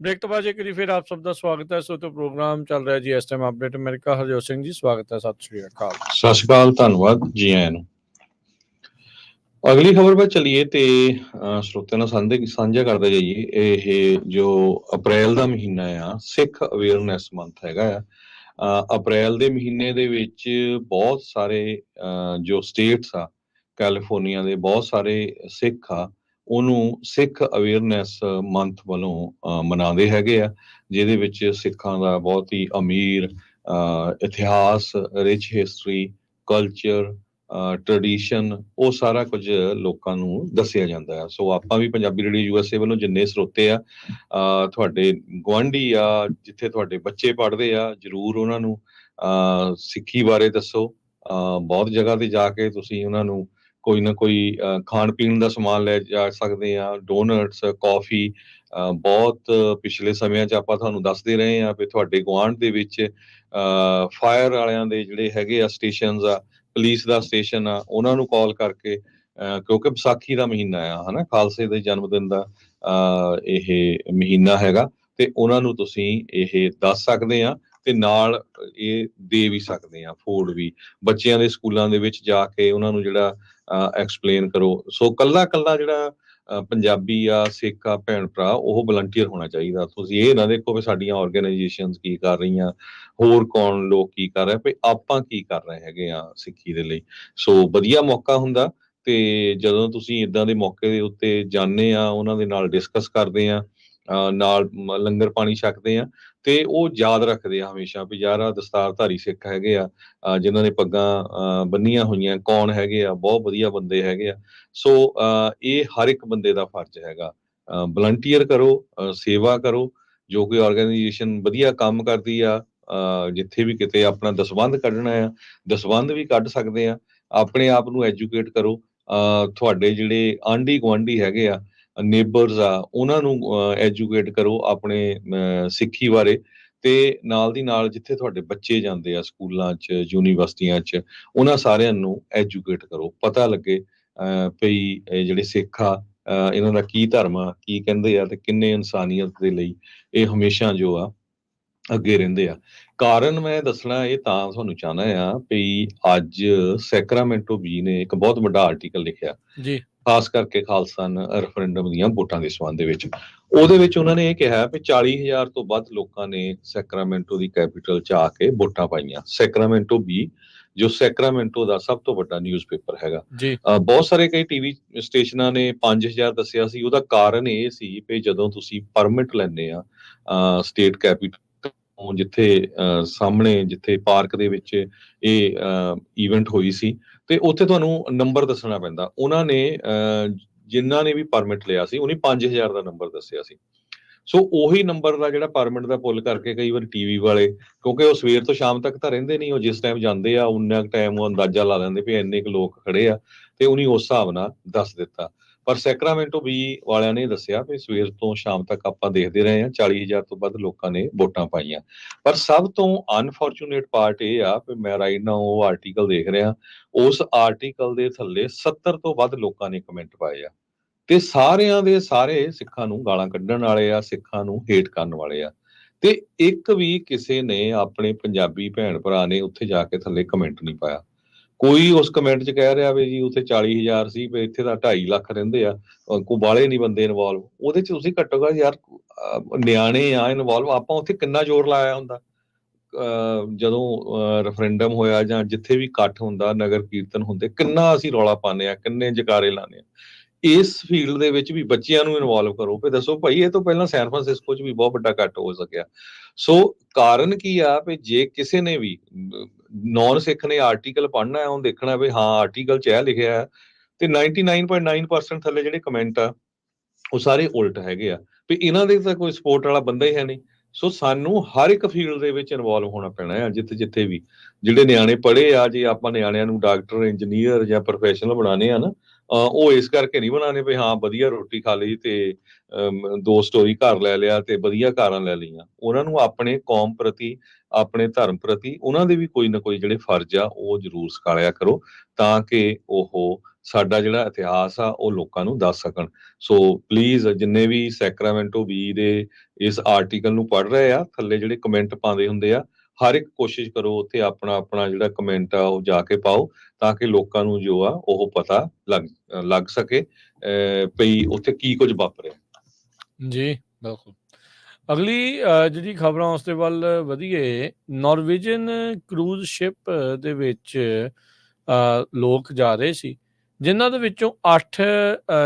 ब्रेक तो बाद एक बारी फिर आप सबका स्वागत है। सो तो प्रोग्राम चल रहा है जी इस time update America. Harjot Singh ji स्वागत है। सत श्री अकाल। ਸਤਿ ਸ਼੍ਰੀ ਅਕਾਲ, ਧੰਨਵਾਦ ਜੀ ਆਇਆਂ ਨੂੰ। ਅਗਲੀ ਖਬਰ 'ਤੇ ਚੱਲੀਏ ਤੇ ਸਰੋਤਿਆਂ ਨਾਲ ਸਾਂਝਾ ਕਰਦੇ ਜਾਈਏ। ਇਹ ਜੋ ਅਪ੍ਰੈਲ ਦਾ ਮਹੀਨਾ ਆ, ਸਿੱਖ ਅਵੇਅਰਨੈਸ ਮੰਥ ਹੈਗਾ ਆ। ਅਪ੍ਰੈਲ ਦੇ ਮਹੀਨੇ ਦੇ ਵਿੱਚ ਬਹੁਤ ਸਾਰੇ ਜੋ ਸਟੇਟਸ ਆ, ਕੈਲੀਫੋਰਨੀਆ ਦੇ ਬਹੁਤ ਸਾਰੇ ਸਿੱਖ ਆ, ਉਹਨੂੰ ਸਿੱਖ ਅਵੇਅਰਨੈਸ ਮੰਥ ਵੱਲੋਂ ਮਨਾਉਂਦੇ ਹੈਗੇ ਆ, ਜਿਹਦੇ ਵਿੱਚ ਸਿੱਖਾਂ ਦਾ ਬਹੁਤ ਹੀ ਅਮੀਰ ਇਤਿਹਾਸ, ਰਿਚ ਹਿਸਟਰੀ, ਕਲਚਰ, ਟ੍ਰੈਡੀਸ਼ਨ, ਉਹ ਸਾਰਾ ਕੁਝ ਲੋਕਾਂ ਨੂੰ ਦੱਸਿਆ ਜਾਂਦਾ ਹੈ। ਸੋ ਆਪਾਂ ਵੀ ਪੰਜਾਬੀ ਰੇਡੀਓ USA ਵੱਲੋਂ ਜਿੰਨੇ ਸਰੋਤੇ ਆ, ਤੁਹਾਡੇ ਗੁਆਂਢੀ ਆ, ਜਿੱਥੇ ਤੁਹਾਡੇ ਬੱਚੇ ਪੜ੍ਹਦੇ ਆ, ਜ਼ਰੂਰ ਉਹਨਾਂ ਨੂੰ ਸਿੱਖੀ ਬਾਰੇ ਦੱਸੋ। ਬਹੁਤ ਜਗ੍ਹਾ ਤੇ ਜਾ ਕੇ ਤੁਸੀਂ ਉਹਨਾਂ ਨੂੰ ਕੋਈ ਨਾ ਕੋਈ ਖਾਣ ਪੀਣ ਦਾ ਸਮਾਨ ਲੈ ਜਾ ਸਕਦੇ ਆ, ਡੋਨਟਸ, ਕੌਫੀ। ਬਹੁਤ ਪਿਛਲੇ ਸਮਿਆਂ 'ਚ ਆਪਾਂ ਤੁਹਾਨੂੰ ਦੱਸਦੇ ਰਹੇ ਆ ਵੀ ਤੁਹਾਡੇ ਗੁਆਂਢ ਦੇ ਵਿੱਚ ਫਾਇਰ ਵਾਲਿਆਂ ਦੇ ਜਿਹੜੇ ਹੈਗੇ ਆ ਸਟੇਸ਼ਨਸ ਆ, ਪੁਲਿਸ ਦਾ ਸਟੇਸ਼ਨ ਆ, ਉਹਨਾਂ ਨੂੰ ਕਾਲ ਕਰਕੇ, ਕਿਉਂਕਿ ਵਿਸਾਖੀ ਦਾ ਮਹੀਨਾ ਆ, ਹਨਾ, ਖਾਲਸੇ ਦੇ ਜਨਮ ਦਿਨ ਦਾ ਇਹ ਮਹੀਨਾ ਹੈਗਾ, ਤੇ ਉਹਨਾਂ ਨੂੰ ਤੁਸੀਂ ਇਹ ਦੱਸ ਸਕਦੇ ਆ ਤੇ ਨਾਲ ਇਹ ਦੇ ਵੀ ਸਕਦੇ ਆ ਫੂਡ ਵੀ। ਬੱਚਿਆਂ ਦੇ ਸਕੂਲਾਂ ਦੇ ਵਿੱਚ ਜਾ ਕੇ ਉਹਨਾਂ ਨੂੰ ਜਿਹੜਾ ਐਕਸਪਲੇਨ ਕਰੋ। ਸੋ ਕੱਲਾ ਜਿਹੜਾ ਪੰਜਾਬੀ ਆ, ਸਿੱਖ ਆ, ਭੈਣ ਭਰਾ, ਉਹ ਵਲੰਟੀਅਰ ਹੋਣਾ ਚਾਹੀਦਾ। ਤੁਸੀਂ ਇਹ ਨਾ ਦੇਖੋ ਵੀ ਸਾਡੀਆਂ ਆਰਗੇਨਾਈਜੇਸ਼ਨਸ ਕੀ ਕਰ ਰਹੀਆਂ, ਹੋਰ ਕੌਣ ਲੋਕ ਕੀ ਕਰ ਰਹੇ, ਵੀ ਆਪਾਂ ਕੀ ਕਰ ਰਹੇ ਹੈਗੇ ਆ ਸਿੱਖੀ ਦੇ ਲਈ। ਸੋ ਵਧੀਆ ਮੌਕਾ ਹੁੰਦਾ, ਤੇ ਜਦੋਂ ਤੁਸੀਂ ਇਦਾਂ ਦੇ ਮੌਕੇ ਦੇ ਉੱਤੇ ਜਾਂਦੇ ਆ, ਉਹਨਾਂ ਦੇ ਨਾਲ ਡਿਸਕਸ ਕਰਦੇ ਆ, ਨਾਲ ਲੰਗਰ ਪਾਣੀ ਛਕਦੇ ਆ, ਤੇ ਉਹ ਯਾਦ ਰੱਖਦੇ ਆ ਹਮੇਸ਼ਾ ਵੀ ਯਾਰ ਆਹ ਦਸਤਾਰਧਾਰੀ ਸਿੱਖ ਹੈਗੇ ਆ, ਜਿਨ੍ਹਾਂ ਨੇ ਪੱਗਾਂ ਬੰਨੀਆਂ ਹੋਈਆਂ, ਕੌਣ ਹੈਗੇ ਆ, ਬਹੁਤ ਵਧੀਆ ਬੰਦੇ ਹੈਗੇ ਆ। ਸੋ ਇਹ ਹਰ ਇੱਕ ਬੰਦੇ ਦਾ ਫਰਜ਼ ਹੈਗਾ, ਵਲੰਟੀਅਰ ਕਰੋ, ਸੇਵਾ ਕਰੋ। ਜੋ ਕੋਈ ਆਰਗੇਨਾਈਜੇਸ਼ਨ ਵਧੀਆ ਕੰਮ ਕਰਦੀ ਆ, ਜਿੱਥੇ ਵੀ ਕਿਤੇ ਆਪਣਾ ਦਸਵੰਧ ਕੱਢਣਾ ਆ, ਦਸਵੰਧ ਵੀ ਕੱਢ ਸਕਦੇ ਆ। ਆਪਣੇ ਆਪ ਨੂੰ ਐਜੂਕੇਟ ਕਰੋ। ਤੁਹਾਡੇ ਜਿਹੜੇ ਆਂਢੀ ਗੁਆਂਢੀ ਹੈਗੇ ਆ, ਨੇਬਰਸ ਆ, ਉਹਨਾਂ ਨੂੰ ਐਜੂਕੇਟ ਕਰੋ ਆਪਣੇ ਸਿੱਖੀ ਬਾਰੇ। ਤੇ ਨਾਲ ਦੀ ਨਾਲ ਜਿੱਥੇ ਤੁਹਾਡੇ ਬੱਚੇ ਜਾਂਦੇ ਆ ਸਕੂਲਾਂ 'ਚ, ਯੂਨੀਵਰਸਿਟੀਆਂ 'ਚ, ਉਹਨਾਂ ਸਾਰਿਆਂ ਨੂੰ ਐਜੂਕੇਟ ਕਰੋ, ਪਤਾ ਲੱਗੇ ਭਈ ਇਹ ਜਿਹੜੇ ਸਿੱਖ ਆ, ਇਹਨਾਂ ਦਾ ਕੀ ਧਰਮ ਆ, ਕੀ ਕਹਿੰਦੇ ਆ, ਤੇ ਕਿੰਨੇ ਇਨਸਾਨੀਅਤ ਦੇ ਲਈ ਇਹ ਹਮੇਸ਼ਾ ਜੋ ਆ ਅੱਗੇ ਰਹਿੰਦੇ ਆ। ਕਾਰਨ ਮੈਂ ਦੱਸਣਾ ਇਹ ਤਾਂ ਤੁਹਾਨੂੰ ਚਾਹੁੰਦਾ ਆ ਵੀ ਅੱਜ ਸੈਕਰਾਮੈਂਟੋ ਬੀ ਨੇ ਇੱਕ ਬਹੁਤ ਵੱਡਾ ਆਰਟੀਕਲ ਲਿਖਿਆ ਜੀ। ਖਾਸ ਕਰਕੇ ਖਾਲਸਨ ਰੈਫਰੈਂਡਮ ਦੀਆਂ ਵੋਟਾਂ ਦੇ ਸੰਬੰਧ ਦੇ ਵਿੱਚ। ਉਹਦੇ ਵਿੱਚ ਉਹਨਾਂ ਨੇ ਇਹ ਕਿਹਾ ਵੀ 40,000 ਤੋਂ ਵੱਧ ਲੋਕਾਂ ਨੇ ਸੈਕਰਾਮੈਂਟੋ ਦੀ ਕੈਪੀਟਲ 'ਚ ਆ ਕੇ ਵੋਟਾਂ ਪਾਈਆਂ। ਸੈਕਰਾਮੈਂਟੋ ਬੀ, ਜੋ ਸੈਕਰਾਮੈਂਟੋ ਦਾ ਸਭ ਤੋਂ ਵੱਡਾ ਨਿਊਜ਼ਪੇਪਰ ਹੈਗਾ। ਜੀ। ਬਹੁਤ ਸਾਰੇ ਕਈ ਟੀਵੀ ਸਟੇਸ਼ਨਾਂ ਨੇ 5,000 ਦੱਸਿਆ ਸੀ। ਉਹਦਾ ਕਾਰਨ ਇਹ ਸੀ ਵੀ ਜਦੋਂ ਤੁਸੀਂ ਪਰਮਿਟ ਲੈਂਦੇ ਆ ਸਟੇਟ ਕੈਪੀਟਲ ਤੋਂ, ਜਿੱਥੇ ਸਾਹਮਣੇ ਜਿੱਥੇ ਪਾਰਕ ਦੇ ਵਿੱਚ ਇਹ ਈਵੈਂਟ ਹੋਈ ਸੀ, ਤੇ ਉੱਥੇ ਤੁਹਾਨੂੰ ਨੰਬਰ ਦੱਸਣਾ ਪੈਂਦਾ। ਉਹਨਾਂ ਨੇ ਜਿਨ੍ਹਾਂ ਨੇ ਵੀ ਪਰਮਿਟ ਲਿਆ ਸੀ, ਉਹਨੇ 5,000 ਦਾ ਨੰਬਰ ਦੱਸਿਆ ਸੀ। ਸੋ ਉਹੀ ਨੰਬਰ ਦਾ ਜਿਹੜਾ ਪਰਮਿਟ ਦਾ ਪੁੱਲ ਕਰਕੇ ਕਈ ਵਾਰ ਟੀਵੀ ਵਾਲੇ, ਕਿਉਂਕਿ ਉਹ ਸਵੇਰ ਤੋਂ ਸ਼ਾਮ ਤੱਕ ਤਾਂ ਰਹਿੰਦੇ ਨਹੀਂ, ਉਹ ਜਿਸ ਟਾਈਮ ਜਾਂਦੇ ਆ ਉਨਾ ਟਾਈਮ ਉਹ ਅੰਦਾਜ਼ਾ ਲਾ ਲੈਂਦੇ ਵੀ ਇੰਨੇ ਕੁ ਲੋਕ ਖੜੇ ਆ, ਤੇ ਉਹਨੇ ਉਸ ਹਿਸਾਬ ਨਾਲ ਦੱਸ ਦਿੱਤਾ। ਪਰ ਸੈਕਰਾਮੈਂਟੋ ਬੀ ਵਾਲਿਆਂ ਨੇ ਦੱਸਿਆ ਵੀ ਸਵੇਰ ਤੋਂ ਸ਼ਾਮ ਤੱਕ ਆਪਾਂ ਦੇਖਦੇ ਰਹੇ ਹਾਂ 40,000 ਤੋਂ ਵੱਧ ਲੋਕਾਂ ਨੇ ਵੋਟਾਂ ਪਾਈਆਂ। ਪਰ ਸਭ ਤੋਂ ਅਨਫੋਰਚੂਨੇਟ ਪਾਰਟ ਇਹ ਆ ਵੀ ਮੈਂ ਰਾਈਟ ਨਾਓ ਉਹ ਆਰਟੀਕਲ ਦੇਖ ਰਿਹਾ, ਉਸ ਆਰਟੀਕਲ ਦੇ ਥੱਲੇ 70 ਤੋਂ ਵੱਧ ਲੋਕਾਂ ਨੇ ਕਮੈਂਟ ਪਾਏ ਆ, ਤੇ ਸਾਰਿਆਂ ਦੇ ਸਾਰੇ ਸਿੱਖਾਂ ਨੂੰ ਗਾਲਾਂ ਕੱਢਣ ਵਾਲੇ ਆ, ਸਿੱਖਾਂ ਨੂੰ ਹੇਟ ਕਰਨ ਵਾਲੇ ਆ। ਤੇ ਇੱਕ ਵੀ ਕਿਸੇ ਨੇ ਆਪਣੇ ਪੰਜਾਬੀ ਭੈਣ ਭਰਾ ਨੇ ਉੱਥੇ ਜਾ ਕੇ ਥੱਲੇ ਕਮੈਂਟ ਨਹੀਂ ਪਾਇਆ। ਕੋਈ ਉਸ ਕਮੈਂਟ 'ਚ ਕਹਿ ਰਿਹਾ ਵੀ ਜੀ ਉੱਥੇ 40,000 ਸੀ, ਵੀ ਇੱਥੇ ਤਾਂ 2.5 ਲੱਖ ਰਹਿੰਦੇ ਆ, ਕੋਈ ਬਾਹਲੇ ਨਹੀਂ ਬੰਦੇ ਇਨਵੋਲਵ। ਉਹਦੇ 'ਚ ਤੁਸੀਂ ਘੱਟੋ ਘੱਟ ਯਾਰ ਨਿਆਣੇ ਆ ਇਨਵੋਲਵ, ਆਪਾਂ ਉੱਥੇ ਕਿੰਨਾ ਜ਼ੋਰ ਲਾਇਆ ਹੁੰਦਾ। ਜਦੋਂ ਰੈਫਰੈਂਡਮ ਹੋਇਆ ਜਾਂ ਜਿੱਥੇ ਵੀ ਇਕੱਠ ਹੁੰਦਾ, ਨਗਰ ਕੀਰਤਨ ਹੁੰਦੇ, ਕਿੰਨਾ ਅਸੀਂ ਰੌਲਾ ਪਾਉਂਦੇ ਆ, ਕਿੰਨੇ ਜਕਾਰੇ ਲਾਉਂਦੇ ਆ। ਇਸ ਫੀਲਡ ਦੇ ਵਿੱਚ ਵੀ ਬੱਚਿਆਂ ਨੂੰ ਇਨਵੋਲਵ ਕਰੋ, ਵੀ ਦੱਸੋ ਭਾਈ ਇਹ ਤੋਂ ਪਹਿਲਾਂ ਸੈਨ ਫਰਾਂਸਿਸਕੋ 'ਚ ਵੀ ਬਹੁਤ ਵੱਡਾ ਇਕੱਠ ਹੋ ਸਕਿਆ। ਸੋ ਕਾਰਨ ਕੀ ਆ ਵੀ ਜੇ ਕਿਸੇ ਨੇ ਵੀ ਨੌਨ ਸਿੱਖ ਨੇ ਆਰਟੀਕਲ ਪੜ੍ਹਨਾ ਹੈ, ਉਹਨੂੰ ਦੇਖਣਾ ਵੀ ਹਾਂ ਆਰਟੀਕਲ 'ਚ ਇਹ ਲਿਖਿਆ ਹੈ, ਤੇ 99.9% ਥੱਲੇ ਜਿਹੜੇ ਕਮੈਂਟ ਆ ਉਹ ਸਾਰੇ ਉਲਟ ਹੈਗੇ ਆ, ਵੀ ਇਹਨਾਂ ਦੇ ਤਾਂ ਕੋਈ ਸਪੋਰਟ ਵਾਲਾ ਬੰਦਾ ਹੀ ਹੈ ਨਹੀਂ। ਸੋ ਸਾਨੂੰ ਹਰ ਇੱਕ ਫੀਲਡ ਦੇ ਵਿੱਚ ਇਨਵੋਲਵ ਹੋਣਾ ਪੈਣਾ ਆ, ਜਿੱਥੇ ਵੀ। ਜਿਹੜੇ ਨਿਆਣੇ ਪੜ੍ਹੇ ਆ, ਜੇ ਆਪਾਂ ਨਿਆਣਿਆਂ ਨੂੰ ਡਾਕਟਰ, ਇੰਜੀਨੀਅਰ ਜਾਂ ਪ੍ਰੋਫੈਸ਼ਨਲ ਬਣਾਉਣੇ ਆ ਨਾ, ਉਹ ਇਸ ਕਰਕੇ ਨਹੀਂ ਬਣਾਉਣੇ ਵੀ ਹਾਂ ਵਧੀਆ ਰੋਟੀ ਖਾ ਲਈ ਤੇ 2 ਸਟੋਰੀ ਘਰ ਲੈ ਲਿਆ ਤੇ ਵਧੀਆ ਕਾਰਾਂ ਲੈ ਲਈਆਂ। ਉਹਨਾਂ ਨੂੰ ਆਪਣੇ ਕੌਮ ਪ੍ਰਤੀ, ਆਪਣੇ ਧਰਮ ਪ੍ਰਤੀ ਉਹਨਾਂ ਦੇ ਵੀ ਕੋਈ ਨਾ ਕੋਈ ਜਿਹੜੇ ਫਰਜ਼ ਆ ਉਹ ਜ਼ਰੂਰ ਸਿਖਾਲਿਆ ਕਰੋ, ਤਾਂ ਕਿ ਉਹ ਸਾਡਾ ਜਿਹੜਾ ਇਤਿਹਾਸ ਆ ਉਹ ਲੋਕਾਂ ਨੂੰ ਦੱਸ ਸਕਣ। ਸੋ ਪਲੀਜ਼ ਜਿੰਨੇ ਵੀ ਸੈਕਰਾਮੈਂਟੋ ਬੀ ਦੇ ਇਸ ਆਰਟੀਕਲ ਨੂੰ ਪੜ੍ਹ ਰਹੇ ਆ, ਥੱਲੇ ਜਿਹੜੇ ਕਮੈਂਟ ਪਾਉਂਦੇ ਹੁੰਦੇ ਆ, ਹਰ ਇੱਕ ਕੋਸ਼ਿਸ਼ ਕਰੋ ਉੱਥੇ ਆਪਣਾ ਜਿਹੜਾ ਕਮੈਂਟ ਆ ਉਹ ਜਾ ਕੇ ਪਾਓ, ਤਾਂ ਕਿ ਲੋਕਾਂ ਨੂੰ ਜੋ ਆ ਉਹ ਪਤਾ ਲੱਗ ਸਕੇ ਭਈ ਉੱਥੇ ਕੀ ਕੁਝ ਵਾਪਰਿਆ। ਜੀ ਬਿਲਕੁਲ। ਅਗਲੀ ਜਿਹੜੀ ਖਬਰਾਂ ਉਸ ਦੇ ਵੱਲ ਵਧੀਏ, ਨਾਰਵੇਜਨ ਕਰੂਜ਼ ਸ਼ਿਪ ਦੇ ਵਿੱਚ ਲੋਕ ਜਾ ਰਹੇ ਸੀ, ਜਿਨ੍ਹਾਂ ਦੇ ਵਿੱਚੋਂ 8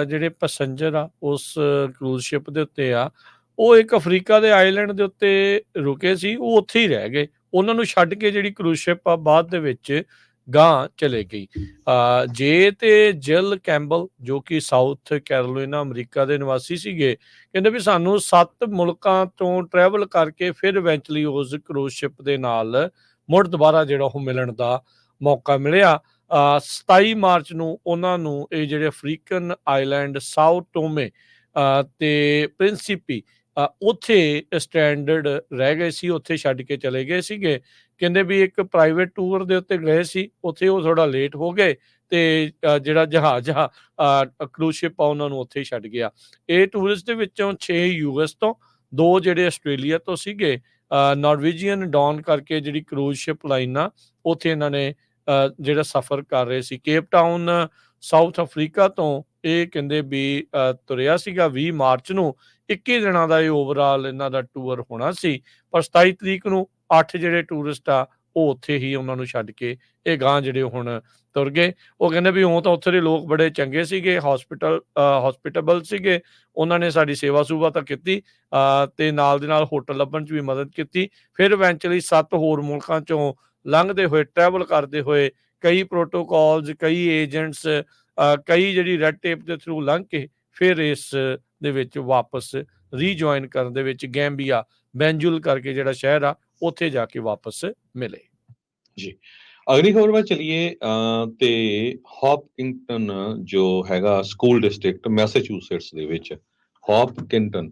ਜਿਹੜੇ ਪੈਸੰਜਰ ਆ ਉਸ ਕਰੂਜ਼ ਸ਼ਿਪ ਦੇ ਉੱਤੇ ਆ, ਉਹ ਇੱਕ ਅਫਰੀਕਾ ਦੇ ਆਈਲੈਂਡ ਦੇ ਉੱਤੇ ਰੁਕੇ ਸੀ, ਉਹ ਉੱਥੇ ਹੀ ਰਹਿ ਗਏ। ਉਹਨਾਂ ਨੂੰ ਛੱਡ ਕੇ ਜਿਹੜੀ ਕਰੂਜ਼ ਸ਼ਿਪ ਆ ਬਾਅਦ ਦੇ ਵਿੱਚ ਗਾਂਹ ਚਲੇ ਗਈ। ਜੇ ਤੇ ਜਿਲ ਕੈਂਬਲ, ਜੋ ਕਿ ਸਾਊਥ ਕੈਰੋਲੀਨਾ ਅਮਰੀਕਾ ਦੇ ਨਿਵਾਸੀ ਸੀਗੇ, ਕਹਿੰਦੇ ਵੀ ਸਾਨੂੰ 7 ਮੁਲਕਾਂ ਤੋਂ ਟਰੈਵਲ ਕਰਕੇ ਫਿਰ ਇਵੈਂਚੁਅਲੀ ਉਸ ਕਰੂਜ਼ ਸ਼ਿਪ ਦੇ ਨਾਲ ਮੁੜ ਦੁਬਾਰਾ ਜਿਹੜਾ ਉਹ ਮਿਲਣ ਦਾ ਮੌਕਾ ਮਿਲਿਆ। 27 ਮਾਰਚ ਨੂੰ ਉਹਨਾਂ ਨੂੰ ਇਹ ਜਿਹੜੇ ਅਫਰੀਕਨ ਆਈਲੈਂਡ ਸਾਓ ਟੋਮੇ ਤੇ ਪ੍ਰਿੰਸੀਪੀ ਉੱਥੇ ਸਟੈਂਡਰਡ ਰਹਿ ਗਏ ਸੀ, ਉੱਥੇ ਛੱਡ ਕੇ ਚਲੇ ਗਏ ਸੀਗੇ। ਕਹਿੰਦੇ ਵੀ ਇੱਕ ਪ੍ਰਾਈਵੇਟ ਟੂਰ ਦੇ ਉੱਤੇ ਗਏ ਸੀ, ਉੱਥੇ ਉਹ ਥੋੜਾ ਲੇਟ ਹੋ ਗਏ ਤੇ ਜਿਹੜਾ ਜਹਾਜ਼ ਆ ਕਰੂਜ਼ ਸ਼ਿਪ ਆ ਉਹਨਾਂ ਨੂੰ ਉੱਥੇ ਹੀ ਛੱਡ ਗਿਆ। ਇਹ ਟੂਰਿਸਟ ਦੇ ਵਿੱਚੋਂ 6 ਯੂਐਸ ਤੋਂ, 2 ਜਿਹੜੇ ਆਸਟ੍ਰੇਲੀਆ ਤੋਂ ਸੀਗੇ। ਨਾਰਵੇਜੀਅਨ ਡੌਨ ਕਰਕੇ ਜਿਹੜੀ ਕਰੂਜ਼ ਸ਼ਿਪ ਲਾਈਨ ਆ, ਉੱਥੇ ਇਹਨਾਂ ਨੇ ਜਿਹੜਾ ਸਫ਼ਰ ਕਰ ਰਹੇ ਸੀ। ਕੇਪ ਟਾਊਨ ਸਾਊਥ ਅਫਰੀਕਾ ਤੋਂ ਇਹ ਕਹਿੰਦੇ ਵੀ ਤੁਰਿਆ ਸੀਗਾ 20 ਮਾਰਚ ਨੂੰ। 21 ਦਿਨਾਂ ਦਾ ਇਹ ਓਵਰਆਲ ਇਹਨਾਂ ਦਾ ਟੂਰ ਹੋਣਾ ਸੀ, ਪਰ 27 ਤਰੀਕ ਨੂੰ 8 ਜਿਹੜੇ ਟੂਰਿਸਟ ਆ ਉਹ ਉੱਥੇ ਹੀ ਉਹਨਾਂ ਨੂੰ ਛੱਡ ਕੇ ਇਹ ਗਾਂਹ ਜਿਹੜੇ ਹੁਣ ਤੁਰ ਗਏ। ਉਹ ਕਹਿੰਦੇ ਵੀ ਤਾਂ ਉੱਥੇ ਦੇ ਲੋਕ ਬੜੇ ਚੰਗੇ ਸੀਗੇ, ਹੌਸਪਿਟੇਬਲ ਸੀਗੇ, ਉਹਨਾਂ ਨੇ ਸਾਡੀ ਸੇਵਾ ਸੂਵਾ ਤਾਂ ਕੀਤੀ ਤੇ ਨਾਲ ਦੇ ਨਾਲ ਹੋਟਲ ਲੱਭਣ 'ਚ ਵੀ ਮਦਦ ਕੀਤੀ। ਫਿਰ ਇਵੈਂਚੁਅਲੀ 7 ਹੋਰ ਮੁਲਕਾਂ 'ਚੋਂ ਲੰਘਦੇ ਹੋਏ, ਟਰੈਵਲ ਕਰਦੇ ਹੋਏ, ਕਈ ਪ੍ਰੋਟੋਕੋਲਸ, ਕਈ ਏਜੰਟਸ, ਕਈ ਜਿਹੜੀ ਰੈਡ ਟੇਪ ਦੇ ਥਰੂ ਲੰਘ ਕੇ ਫਿਰ ਇਸ ਦੇ ਵਿੱਚ ਵਾਪਸ ਰੀਜੁਆਇਨ ਕਰਨ ਦੇ ਵਿੱਚ ਗੈਂਬੀਆ, ਬੈਂਜੁਲ ਕਰਕੇ ਜਿਹੜਾ ਸ਼ਹਿਰ ਆ, ਉੱਥੇ ਜਾ ਕੇ ਵਾਪਸ ਮਿਲੇ। ਜੀ, ਅਗਲੀ ਖਬਰ ਵੱਲ ਚਲੀਏ ਤੇ ਹੌਪਕਿੰਗਟਨ ਜੋ ਹੈਗਾ ਸਕੂਲ ਡਿਸਟ੍ਰਿਕਟ ਮੈਸਾਚੂਸੇਟਸ ਦੇ ਵਿੱਚ, ਹੌਪਕਿੰਗਟਨ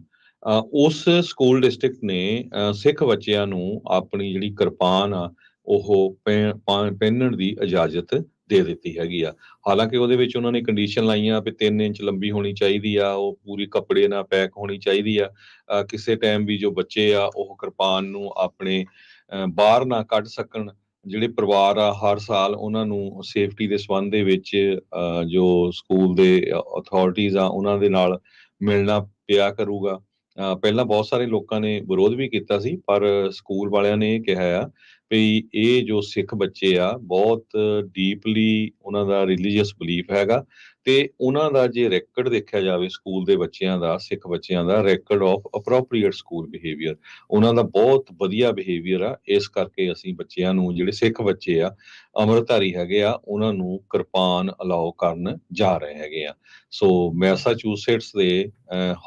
ਉਸ ਸਕੂਲ ਡਿਸਟ੍ਰਿਕਟ ਨੇ ਸਿੱਖ ਬੱਚਿਆਂ ਨੂੰ ਆਪਣੀ ਜਿਹੜੀ ਕਿਰਪਾਨ ਆ ਉਹ ਪਹਿਨਣ ਦੀ ਇਜਾਜ਼ਤ ਦੇ ਦਿੱਤੀ ਹੈਗੀ ਆ। ਹਾਲਾਂਕਿ ਉਹਦੇ ਵਿੱਚ ਉਹਨਾਂ ਨੇ ਕੰਡੀਸ਼ਨ ਲਾਈਆਂ ਵੀ 3 ਇੰਚ ਲੰਬੀ ਹੋਣੀ ਚਾਹੀਦੀ ਆ, ਉਹ ਪੂਰੀ ਕੱਪੜੇ ਨਾਲ ਪੈਕ ਹੋਣੀ ਚਾਹੀਦੀ ਆ। ਕਿਸੇ ਟਾਈਮ ਵੀ ਜੋ ਬੱਚੇ ਆ ਉਹ ਕਿਰਪਾਨ ਨੂੰ ਆਪਣੇ ਬਾਹਰ ਨਾ ਕੱਢ ਸਕਣ। ਜਿਹੜੇ ਪਰਿਵਾਰ ਆ ਹਰ ਸਾਲ ਉਹਨਾਂ ਨੂੰ ਸੇਫਟੀ ਦੇ ਸੰਬੰਧ ਦੇ ਵਿੱਚ ਜੋ ਸਕੂਲ ਦੇ ਅਥਾਰਟੀਜ਼ ਆ ਉਹਨਾਂ ਦੇ ਨਾਲ ਮਿਲਣਾ ਪਿਆ ਕਰੂਗਾ। ਪਹਿਲਾਂ ਬਹੁਤ ਸਾਰੇ ਲੋਕਾਂ ਨੇ ਵਿਰੋਧ ਵੀ ਕੀਤਾ ਸੀ, ਪਰ ਸਕੂਲ ਵਾਲਿਆਂ ਨੇ ਇਹ ਕਿਹਾ ਆ ਵੀ ਇਹ ਜੋ ਸਿੱਖ ਬੱਚੇ ਆ ਬਹੁਤ ਡੀਪਲੀ ਉਹਨਾਂ ਦਾ ਰਿਲੀਜੀਅਸ ਬਿਲੀਫ ਹੈਗਾ, ਤੇ ਉਹਨਾਂ ਦਾ ਜੇ ਰੈਕਡ ਦੇਖਿਆ ਜਾਵੇ ਸਕੂਲ ਦੇ ਬੱਚਿਆਂ ਦਾ, ਸਿੱਖ ਬੱਚਿਆਂ ਦਾ ਰੈਕਡ ਆਫ ਅਪਰੋਪਰੀਏਟ ਸਕੂਲ ਬਿਹੇਵੀਅਰ, ਉਹਨਾਂ ਦਾ ਬਹੁਤ ਵਧੀਆ ਬਿਹੇਵੀਅਰ ਆ। ਇਸ ਕਰਕੇ ਅਸੀਂ ਬੱਚਿਆਂ ਨੂੰ, ਜਿਹੜੇ ਸਿੱਖ ਬੱਚੇ ਆ ਅੰਮ੍ਰਿਤਧਾਰੀ ਹੈਗੇ ਆ, ਉਹਨਾਂ ਨੂੰ ਕਿਰਪਾਨ ਅਲਾਓ ਕਰਨ ਜਾ ਰਹੇ ਹੈਗੇ ਆ। ਸੋ ਮੈਸਾਚੂਸੇਟਸ ਦੇ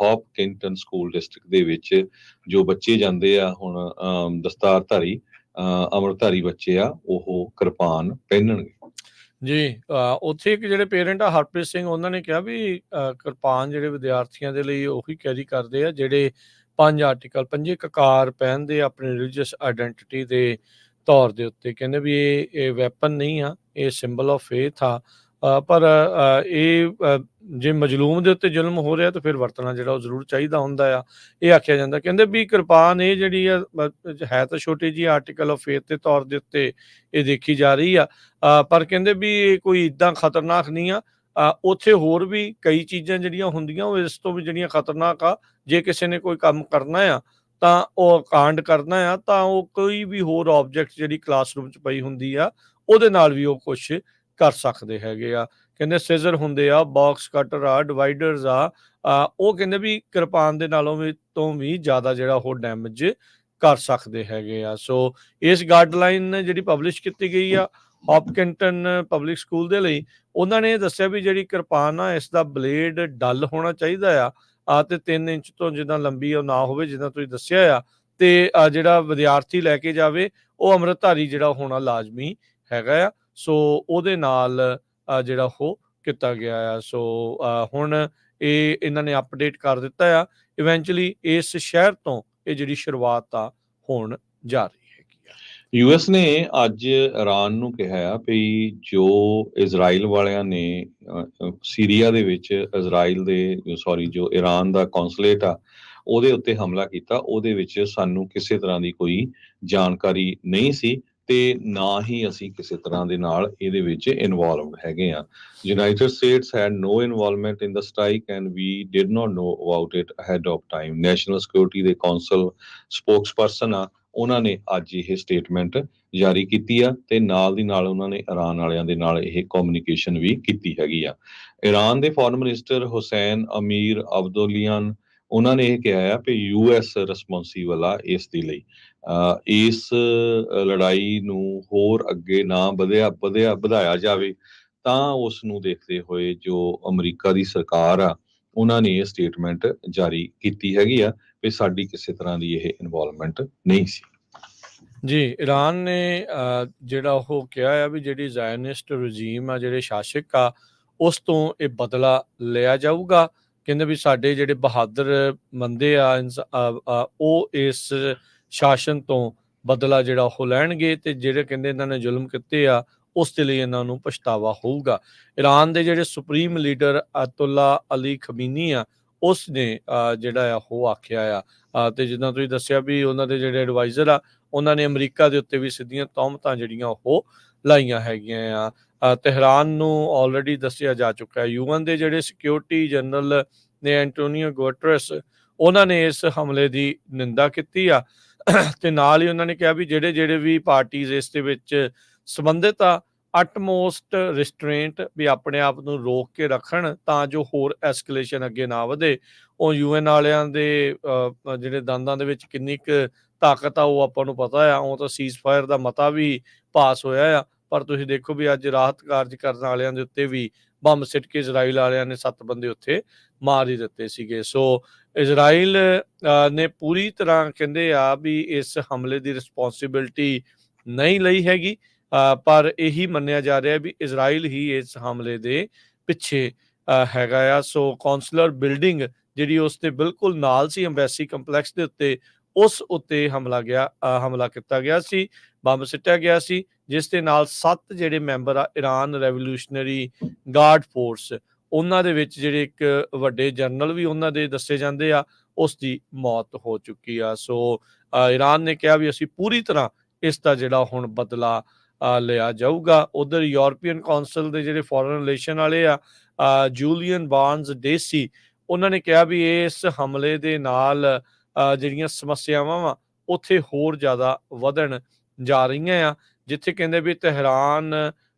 ਹੌਪਕਿੰਗਟਨ ਸਕੂਲ ਡਿਸਟ੍ਰਿਕਟ ਦੇ ਵਿੱਚ ਜੋ ਬੱਚੇ ਜਾਂਦੇ ਆ ਹੁਣ ਦਸਤਾਰਧਾਰੀ ਅੰਮ੍ਰਿਤਧਾਰੀ ਬੱਚੇ ਆ, ਉਹ ਕਿਰਪਾਨ ਪਹਿਨਣਗੇ। ਜੀ, ਉੱਥੇ ਇੱਕ ਜਿਹੜੇ ਪੇਰੈਂਟ ਆ ਹਰਪ੍ਰੀਤ ਸਿੰਘ, ਉਹਨਾਂ ਨੇ ਕਿਹਾ ਵੀ ਕਿਰਪਾਨ ਜਿਹੜੇ ਵਿਦਿਆਰਥੀਆਂ ਦੇ ਲਈ ਉਹੀ ਕੈਰੀ ਕਰਦੇ ਆ ਜਿਹੜੇ 5 ਆਰਟੀਕਲ, 5 ਕਕਾਰ ਪਹਿਨਦੇ ਆਪਣੇ ਰਿਲੀਜੀਅਸ ਆਈਡੈਂਟਿਟੀ ਦੇ ਤੌਰ ਦੇ ਉੱਤੇ। ਕਹਿੰਦੇ ਵੀ ਇਹ ਵੈਪਨ ਨਹੀਂ ਆ, ਇਹ ਸਿੰਬਲ ਆਫ ਫੇਥ ਆ। ਪਰ ਇਹ ਜੇ ਮਜ਼ਲੂਮ ਦੇ ਉੱਤੇ ਜ਼ੁਲਮ ਹੋ ਰਿਹਾ ਤਾਂ ਫਿਰ ਵਰਤਣਾ ਜਿਹੜਾ ਉਹ ਜ਼ਰੂਰ ਚਾਹੀਦਾ ਹੁੰਦਾ ਆ, ਇਹ ਆਖਿਆ ਜਾਂਦਾ। ਕਹਿੰਦੇ ਵੀ ਕਿਰਪਾਨ ਇਹ ਜਿਹੜੀ ਆ ਹੈ ਤਾਂ ਛੋਟੀ ਜਿਹੀ ਆਰਟੀਕਲ ਆਫ ਫੇਥ ਦੇ ਤੌਰ ਦੇ ਉੱਤੇ ਇਹ ਦੇਖੀ ਜਾ ਰਹੀ ਆ, ਪਰ ਕਹਿੰਦੇ ਵੀ ਇਹ ਕੋਈ ਇੱਦਾਂ ਖਤਰਨਾਕ ਨਹੀਂ ਆ। ਉੱਥੇ ਹੋਰ ਵੀ ਕਈ ਚੀਜ਼ਾਂ ਜਿਹੜੀਆਂ ਹੁੰਦੀਆਂ ਉਹ ਇਸ ਤੋਂ ਵੀ ਜਿਹੜੀਆਂ ਖਤਰਨਾਕ ਆ। ਜੇ ਕਿਸੇ ਨੇ ਕੋਈ ਕੰਮ ਕਰਨਾ ਆ ਤਾਂ ਉਹ ਕਾਂਡ ਕਰਨਾ ਆ, ਤਾਂ ਉਹ ਕੋਈ ਵੀ ਹੋਰ ਆਬਜੈਕਟ ਜਿਹੜੀ ਕਲਾਸਰੂਮ 'ਚ ਪਈ ਹੁੰਦੀ ਆ ਉਹਦੇ ਨਾਲ ਵੀ ਉਹ ਕੁਛ ਕਰ ਸਕਦੇ ਹੈਗੇ ਆ। ਕਹਿੰਦੇ ਸਿਜ਼ਰ ਹੁੰਦੇ ਆ, ਬਾਕਸ ਕਟਰ ਆ, ਡਿਵਾਈਡਰਸ ਆ, ਉਹ ਕਹਿੰਦੇ ਵੀ ਕਿਰਪਾਨ ਦੇ ਨਾਲੋਂ ਵੀ ਜ਼ਿਆਦਾ ਜਿਹੜਾ ਉਹ ਡੈਮੇਜ ਕਰ ਸਕਦੇ ਹੈਗੇ ਆ। ਸੋ ਇਸ ਗਾਈਡਲਾਈਨ ਜਿਹੜੀ ਪਬਲਿਸ਼ ਕੀਤੀ ਗਈ ਆ ਹੌਪਕਿੰਗਟਨ ਪਬਲਿਕ ਸਕੂਲ ਦੇ ਲਈ, ਉਹਨਾਂ ਨੇ ਦੱਸਿਆ ਵੀ ਜਿਹੜੀ ਕਿਰਪਾਨ ਆ ਇਸ ਦਾ ਬਲੇਡ ਡਲ ਹੋਣਾ ਚਾਹੀਦਾ ਆ ਤੇ 3 ਇੰਚ ਤੋਂ ਜਿੱਦਾਂ ਲੰਬੀ ਉਹ ਨਾ ਹੋਵੇ, ਜਿੱਦਾਂ ਤੁਸੀਂ ਦੱਸਿਆ ਆ। ਤੇ ਜਿਹੜਾ ਵਿਦਿਆਰਥੀ ਲੈ ਕੇ ਜਾਵੇ ਉਹ ਅੰਮ੍ਰਿਤਧਾਰੀ ਜਿਹੜਾ ਹੋਣਾ ਲਾਜ਼ਮੀ ਹੈਗਾ ਆ। ਸੋ ਉਹਦੇ ਨਾਲ ਜਿਹੜਾ ਉਹ ਕੀਤਾ ਗਿਆ ਆ। ਸੋ ਹੁਣ ਇਹਨਾਂ ਨੇ ਅਪਡੇਟ ਕਰ ਦਿੱਤਾ ਆ। ਇਵੈਂਚੁਅਲੀ ਇਸ ਸ਼ਹਿਰ ਤੋਂ ਇਹ ਜਿਹੜੀ ਸ਼ੁਰੂਆਤ ਆ ਹੋਣ ਜਾ ਰਹੀ ਹੈਗੀ ਆ। ਯੂਐਸ ਨੇ ਅੱਜ ਇਰਾਨ ਨੂੰ ਕਿਹਾ ਆ ਵੀ ਜੋ ਇਜ਼ਰਾਈਲ ਵਾਲਿਆਂ ਨੇ ਸੀਰੀਆ ਦੇ ਵਿੱਚ ਇਜ਼ਰਾਈਲ ਦੇ ਜੋ ਇਰਾਨ ਦਾ ਕੌਂਸਲੇਟ ਆ ਉਹਦੇ ਉੱਤੇ ਹਮਲਾ ਕੀਤਾ, ਉਹਦੇ ਵਿੱਚ ਸਾਨੂੰ ਕਿਸੇ ਤਰ੍ਹਾਂ ਦੀ ਕੋਈ ਜਾਣਕਾਰੀ ਨਹੀਂ ਸੀ ਤੇ ਨਾ ਹੀ ਅਸੀਂ ਕਿਸੇ ਤਰ੍ਹਾਂ ਦੇ ਨਾਲ ਇਹਦੇ ਵਿੱਚ ਇਨਵੋਲਵਡ ਹੈਗੇ ਆ। United States had no involvement in the strike and we did not know about it ahead of time. National Security ਦੇ ਕੌਂਸਲ ਸਪੋਕਸਪਰਸਨ ਆ, ਉਹਨਾਂ ਨੇ ਅੱਜ ਇਹ ਸਟੇਟਮੈਂਟ ਜਾਰੀ ਕੀਤੀ ਆ ਤੇ ਨਾਲ ਦੀ ਨਾਲ ਉਹਨਾਂ ਨੇ ਇਰਾਨ ਵਾਲਿਆਂ ਦੇ ਨਾਲ ਇਹ ਕਮਿਊਨੀਕੇਸ਼ਨ ਵੀ ਕੀਤੀ ਹੈਗੀ ਆ। ਇਰਾਨ ਦੇ ਫੋਰਨ ਮਿਨਿਸਟਰ ਹੁਸੈਨ ਅਮੀਰ ਅਬਦੋਲੀਆਨ ਉਹਨਾਂ ਨੇ ਇਹ ਕਿਹਾ ਆ ਕਿ ਯੂਐਸ ਰਿਸਪੌਂਸੀਬਲ ਆ ਇਸ ਦੇ ਲਈ। ਇਸ ਲੜਾਈ ਨੂੰ ਹੋਰ ਅੱਗੇ ਨਾ ਵਧਾਇਆ ਜਾਵੇ ਤਾਂ ਉਸ ਨੂੰ ਦੇਖਦੇ ਹੋਏ ਜੋ ਅਮਰੀਕਾ ਦੀ ਸਰਕਾਰ ਆ ਉਹਨਾਂ ਨੇ ਇਹ ਸਟੇਟਮੈਂਟ ਜਾਰੀ ਕੀਤੀ ਹੈਗੀ ਆ ਵੀ ਸਾਡੀ ਕਿਸੇ ਤਰ੍ਹਾਂ ਦੀ ਇਹ ਇਨਵੋਲਵਮੈਂਟ ਨਹੀਂ ਸੀ। ਜੀ, ਈਰਾਨ ਨੇ ਜਿਹੜਾ ਉਹ ਕਿਹਾ ਆ ਵੀ ਜਿਹੜੀ ਜ਼ਾਇਨਿਸਟ ਰਜੀਮ ਆ, ਜਿਹੜੇ ਸ਼ਾਸਕ ਆ, ਉਸ ਤੋਂ ਇਹ ਬਦਲਾ ਲਿਆ ਜਾਊਗਾ। ਕਹਿੰਦੇ ਵੀ ਸਾਡੇ ਜਿਹੜੇ ਬਹਾਦਰ ਬੰਦੇ ਆ ਉਹ ਇਸ ਸ਼ਾਸਨ ਤੋਂ ਬਦਲਾ ਜਿਹੜਾ ਉਹ ਲੈਣਗੇ ਤੇ ਜਿਹੜੇ ਕਹਿੰਦੇ ਇਹਨਾਂ ਨੇ ਜ਼ੁਲਮ ਕੀਤੇ ਆ ਉਸ ਦੇ ਲਈ ਇਹਨਾਂ ਨੂੰ ਪਛਤਾਵਾ ਹੋਊਗਾ। ਈਰਾਨ ਦੇ ਜਿਹੜੇ ਸੁਪਰੀਮ ਲੀਡਰ ਆਇਤੁੱਲਾ ਅਲੀ ਖਮੀਨੀ ਆ, ਉਸ ਨੇ ਜਿਹੜਾ ਆ ਉਹ ਆਖਿਆ ਆ ਤੇ ਜਿੱਦਾਂ ਤੁਸੀਂ ਦੱਸਿਆ ਵੀ ਉਹਨਾਂ ਦੇ ਜਿਹੜੇ ਐਡਵਾਈਜ਼ਰ ਆ ਉਹਨਾਂ ਨੇ ਅਮਰੀਕਾ ਦੇ ਉੱਤੇ ਵੀ ਸਿੱਧੀਆਂ ਤੌਹਮਤਾਂ ਜਿਹੜੀਆਂ ਉਹ ਲਾਈਆਂ ਹੈਗੀਆਂ ਆ। ਤਹਿਰਾਨ ਨੂੰ ਆਲਰੇਡੀ ਦੱਸਿਆ ਜਾ ਚੁੱਕਾ ਹੈ। ਯੂਐਨ ਦੇ ਜਿਹੜੇ ਸਿਕਿਉਰਿਟੀ ਜਨਰਲ ਨੇ ਐਂਟੋਨੀਓ ਗੁਟਰਸ, ਉਹਨਾਂ ਨੇ ਇਸ ਹਮਲੇ ਦੀ ਨਿੰਦਾ ਕੀਤੀ ਆ ਤੇ ਨਾਲ ਹੀ ਉਹਨਾਂ ਨੇ ਕਿਹਾ ਵੀ ਜਿਹੜੇ ਵੀ ਪਾਰਟੀਜ਼ ਇਸ ਦੇ ਵਿੱਚ ਸੰਬੰਧਿਤ ਆ, ਅਟਮੋਸਟ ਰਿਸਟ੍ਰੇਂਟ ਵੀ ਆਪਣੇ ਆਪ ਨੂੰ ਰੋਕ ਕੇ ਰੱਖਣ ਤਾਂ ਜੋ ਹੋਰ ਐਸਕੇਲੇਸ਼ਨ ਅੱਗੇ ਨਾ ਵਧੇ। ਉਹ ਯੂਐਨ ਵਾਲਿਆਂ ਦੇ ਜਿਹੜੇ ਦੰਦਾਂ ਦੇ ਵਿੱਚ ਕਿੰਨੀ ਕੁ ਤਾਕਤ ਆ ਉਹ ਆਪਾਂ ਨੂੰ ਪਤਾ ਆ। ਉਹ ਤਾਂ ਸੀਜ਼ਫਾਇਰ ਦਾ ਮਤਾ ਵੀ ਪਾਸ ਹੋਇਆ ਆ, ਪਰ ਤੁਸੀਂ ਦੇਖੋ ਵੀ ਅੱਜ ਰਾਹਤ ਕਾਰਜ ਕਰਨ ਵਾਲਿਆਂ ਦੇ ਉੱਤੇ ਵੀ ਬੰਬ ਸਿੱਟ ਕੇ ਇਜ਼ਰਾਈਲ ਵਾਲਿਆਂ ਨੇ 7 ਬੰਦੇ ਉੱਥੇ ਮਾਰ ਹੀ ਦਿੱਤੇ ਸੀਗੇ। ਸੋ ਇਜ਼ਰਾਈਲ ਨੇ ਪੂਰੀ ਤਰ੍ਹਾਂ ਕਹਿੰਦੇ ਆ ਵੀ ਇਸ ਹਮਲੇ ਦੀ ਰਿਸਪੌਂਸਿਬਿਲਟੀ ਨਹੀਂ ਲਈ ਹੈਗੀ, ਪਰ ਇਹੀ ਮੰਨਿਆ ਜਾ ਰਿਹਾ ਵੀ ਇਜ਼ਰਾਈਲ ਹੀ ਇਸ ਹਮਲੇ ਦੇ ਪਿੱਛੇ ਹੈਗਾ ਆ। ਸੋ ਕੌਂਸਲਰ ਬਿਲਡਿੰਗ ਜਿਹੜੀ ਉਸ ਦੇ ਬਿਲਕੁਲ ਨਾਲ ਸੀ ਅੰਬੈਸੀ ਕੰਪਲੈਕਸ ਦੇ ਉੱਤੇ, ਉਸ ਉੱਤੇ ਹਮਲਾ ਕੀਤਾ ਗਿਆ ਸੀ, ਬੰਬ ਸਿੱਟਿਆ ਗਿਆ ਸੀ, ਜਿਸ ਦੇ ਨਾਲ 7 ਜਿਹੜੇ ਮੈਂਬਰ ਆ ਇਰਾਨ ਰੈਵੋਲੂਸ਼ਨਰੀ ਗਾਰਡ ਫੋਰਸ, ਉਹਨਾਂ ਦੇ ਵਿੱਚ ਜਿਹੜੇ ਇੱਕ ਵੱਡੇ ਜਨਰਲ ਵੀ ਉਹਨਾਂ ਦੇ ਦੱਸੇ ਜਾਂਦੇ ਆ, ਉਸ ਦੀ ਮੌਤ ਹੋ ਚੁੱਕੀ ਆ। ਸੋ ਇਰਾਨ ਨੇ ਕਿਹਾ ਵੀ ਅਸੀਂ ਪੂਰੀ ਤਰ੍ਹਾਂ ਇਸ ਦਾ ਜਿਹੜਾ ਹੁਣ ਬਦਲਾ ਲਿਆ ਜਾਊਗਾ। ਉਧਰ ਯੂਰਪੀਅਨ ਕੌਂਸਲ ਦੇ ਜਿਹੜੇ ਫੋਰਨ ਰਿਲੇਸ਼ਨ ਵਾਲੇ ਆ, ਜੂਲੀਅਨ ਬਾਰਨਸ ਡੇਸੀ, ਉਹਨਾਂ ਨੇ ਕਿਹਾ ਵੀ ਇਸ ਹਮਲੇ ਦੇ ਨਾਲ ਜਿਹੜੀਆਂ ਸਮੱਸਿਆਵਾਂ ਵਾ ਉੱਥੇ ਹੋਰ ਜ਼ਿਆਦਾ ਵਧਣ ਜਾ ਰਹੀਆਂ ਆ। ਜਿੱਥੇ ਕਹਿੰਦੇ ਵੀ ਤਹਿਰਾਨ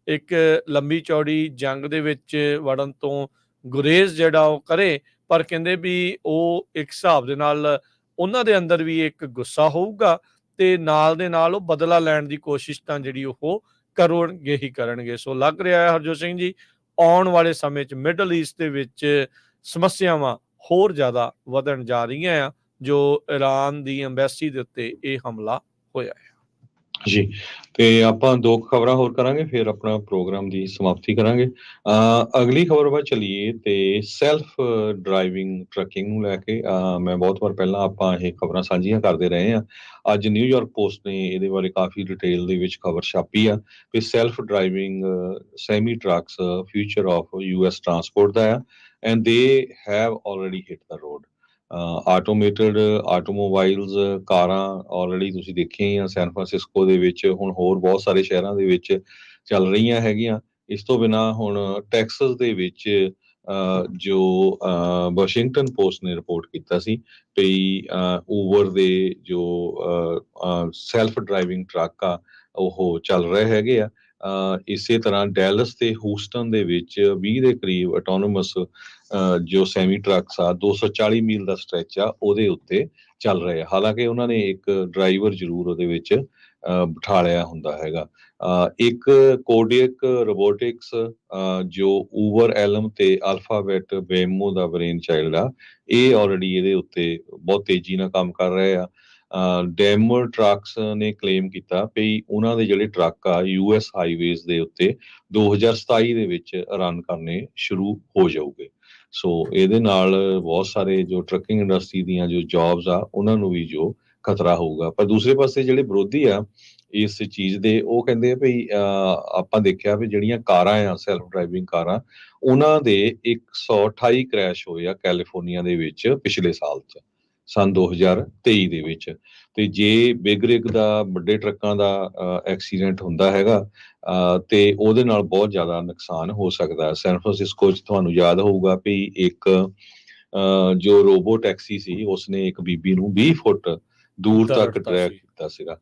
ਇੱਕ ਲੰਬੀ ਚੌੜੀ ਜੰਗ ਦੇ ਵਿੱਚ ਵੜਨ ਤੋਂ ਗੁਰੇਜ਼ ਜਿਹੜਾ ਉਹ ਕਰੇ, ਪਰ ਕਹਿੰਦੇ ਵੀ ਉਹ ਇੱਕ ਹਿਸਾਬ ਦੇ ਨਾਲ ਉਹਨਾਂ ਦੇ ਅੰਦਰ ਵੀ ਇੱਕ ਗੁੱਸਾ ਹੋਊਗਾ ਤੇ ਨਾਲ ਦੇ ਨਾਲ ਉਹ ਬਦਲਾ ਲੈਣ ਦੀ ਕੋਸ਼ਿਸ਼ ਤਾਂ ਜਿਹੜੀ ਉਹ ਕਰਨਗੇ ਹੀ ਕਰਨਗੇ। ਸੋ ਲੱਗ ਰਿਹਾ ਹੈ ਹਰਜੋਤ ਸਿੰਘ ਜੀ, ਆਉਣ ਵਾਲੇ ਸਮੇਂ 'ਚ ਮਿਡਲ ਈਸਟ ਦੇ ਵਿੱਚ ਸਮੱਸਿਆਵਾਂ ਹੋਰ ਜ਼ਿਆਦਾ ਵਧਣ ਜਾ ਰਹੀਆਂ ਆ, ਜੋ ਇਰਾਨ ਦੀ ਅੰਬੈਸੀ ਦੇ ਉੱਤੇ ਇਹ ਹਮਲਾ ਹੋਇਆ ਹੈ। ਜੀ, ਤੇ ਆਪਾਂ 2 ਖਬਰਾਂ ਹੋਰ ਕਰਾਂਗੇ ਫਿਰ ਆਪਣਾ ਪ੍ਰੋਗਰਾਮ ਦੀ ਸਮਾਪਤੀ ਕਰਾਂਗੇ। ਅਗਲੀ ਖਬਰ ਵੱਲ ਚੱਲੀਏ ਤੇ ਸੈਲਫ ਡਰਾਈਵਿੰਗ ਟਰੱਕਿੰਗ ਨੂੰ ਲੈ ਕੇ ਮੈਂ ਬਹੁਤ ਵਾਰ ਪਹਿਲਾਂ ਆਪਾਂ ਇਹ ਖਬਰਾਂ ਸਾਂਝੀਆਂ ਕਰਦੇ ਰਹੇ ਹਾਂ। ਅੱਜ ਨਿਊਯਾਰਕ ਪੋਸਟ ਨੇ ਇਹਦੇ ਬਾਰੇ ਕਾਫੀ ਡਿਟੇਲ ਦੇ ਵਿੱਚ ਖਬਰ ਛਾਪੀ ਆ ਕਿ self driving semi trucks future of US transport ਦਾ ਆ and they have already hit the road. Automated automobiles ਕਾਰਾਂ ਆਲਰੇਡੀ ਤੁਸੀਂ ਦੇਖੀਆਂ ਹੀ ਆ ਸੈਨ ਫਰਾਂਸਿਸਕੋ ਦੇ ਵਿੱਚ, ਹੁਣ ਹੋਰ ਬਹੁਤ ਸਾਰੇ ਸ਼ਹਿਰਾਂ ਦੇ ਵਿੱਚ ਚੱਲ ਰਹੀਆਂ ਹੈਗੀਆਂ। ਇਸ ਤੋਂ ਬਿਨਾਂ ਹੁਣ ਟੈਕਸਸ ਦੇ ਵਿੱਚ ਜੋ ਵਾਸ਼ਿੰਗਟਨ ਪੋਸਟ ਨੇ ਰਿਪੋਰਟ ਕੀਤਾ ਸੀ ਵੀ ਊਬਰ ਦੇ ਜੋ ਸੈਲਫ ਡਰਾਈਵਿੰਗ ਟਰੱਕ ਆ ਉਹ ਚੱਲ ਰਹੇ ਹੈਗੇ ਆ। ਇਸੇ ਤਰ੍ਹਾਂ ਡੈਲਸ ਤੇ ਹੂਸਟਨ ਦੇ ਵਿੱਚ 20 ਦੇ ਕਰੀਬ ਆਟੋਨੋਮਸ ਜੋ ਸੈਮੀ ਟਰੱਕਸ ਆ 240 ਮੀਲ ਦਾ ਸਟ੍ਰੈਚ ਆ ਉਹਦੇ ਉੱਤੇ ਚੱਲ ਰਹੇ ਆ। ਹਾਲਾਂਕਿ ਉਹਨਾਂ ਨੇ ਇੱਕ ਡਰਾਈਵਰ ਜ਼ਰੂਰ ਉਹਦੇ ਵਿੱਚ ਬਿਠਾ ਲਿਆ ਹੁੰਦਾ ਹੈਗਾ। ਇੱਕ ਕੋਡਿਕ ਰੋਬੋਟਿਕਸ ਜੋ ਊਬਰ ਐਲਮ ਤੇ ਅਲਫਾਬੈਟ ਵੇਮੋ ਦਾ ਬ੍ਰੇਨ ਚਾਈਲਡ ਆ, ਇਹ ਆਲਰੇਡੀ ਇਹਦੇ ਉੱਤੇ ਬਹੁਤ ਤੇਜ਼ੀ ਨਾਲ ਕੰਮ ਕਰ ਰਹੇ ਆ। ਡੈਮਰ ਟਰੱਕਸ ਨੇ ਕਲੇਮ ਕੀਤਾ ਵੀ ਉਹਨਾਂ ਦੇ ਜਿਹੜੇ ਟਰੱਕ ਆ ਯੂਐਸ ਹਾਈਵੇਜ਼ ਦੇ ਉੱਤੇ 2027 ਦੇ ਵਿੱਚ ਰਨ ਕਰਨੇ ਸ਼ੁਰੂ ਹੋ ਜਾਊਗੇ। ਸੋ ਇਹਦੇ ਨਾਲ ਬਹੁਤ ਸਾਰੇ ਜੋ ਟਰੱਕਿੰਗ ਇੰਡਸਟਰੀ ਦੀਆਂ ਜੋ ਜੌਬਸ ਆ ਉਹਨਾਂ ਨੂੰ ਵੀ ਜੋ ਖਤਰਾ ਹੋਊਗਾ। ਪਰ ਦੂਸਰੇ ਪਾਸੇ ਜਿਹੜੇ ਵਿਰੋਧੀ ਆ ਇਸ ਚੀਜ਼ ਦੇ। ਉਹ ਕਹਿੰਦੇ ਆ ਵੀ ਆਪਾਂ ਦੇਖਿਆ ਵੀ ਜਿਹੜੀਆਂ ਕਾਰਾਂ ਆ, ਸੈਲਫ ਡਰਾਈਵਿੰਗ ਕਾਰਾਂ, ਉਹਨਾਂ ਦੇ 128 ਕ੍ਰੈਸ਼ ਹੋਏ ਆ ਕੈਲੀਫੋਰਨੀਆ ਦੇ ਵਿੱਚ ਪਿਛਲੇ ਸਾਲ 'ਚ, ਸੰਨ 2023 ਦੇ ਵਿੱਚ। ਤੇ ਜੇ ਬਿਗ ਰਿਗ ਦਾ, ਵੱਡੇ ਟਰੱਕਾਂ ਦਾ ਐਕਸੀਡੈਂਟ ਹੁੰਦਾ ਹੈਗਾ ਤੇ ਉਹਦੇ ਨਾਲ ਬਹੁਤ ਜ਼ਿਆਦਾ ਨੁਕਸਾਨ ਹੋ ਸਕਦਾ ਹੈ। ਸੈਨ ਫਰਾਂਸਿਸਕੋ 'ਚ ਤੁਹਾਨੂੰ ਯਾਦ ਹੋਊਗਾ ਵੀ ਇੱਕ ਜੋ ਰੋਬੋ ਟੈਕਸੀ ਸੀ, ਉਸਨੇ ਇੱਕ ਬੀਬੀ ਨੂੰ 20 ਫੁੱਟ ਦੂਰ ਤੱਕ ਦਰੜਤਾ ਡਰੈਗ ਸੀ। ਕੀਤਾ ਸੀਗਾ।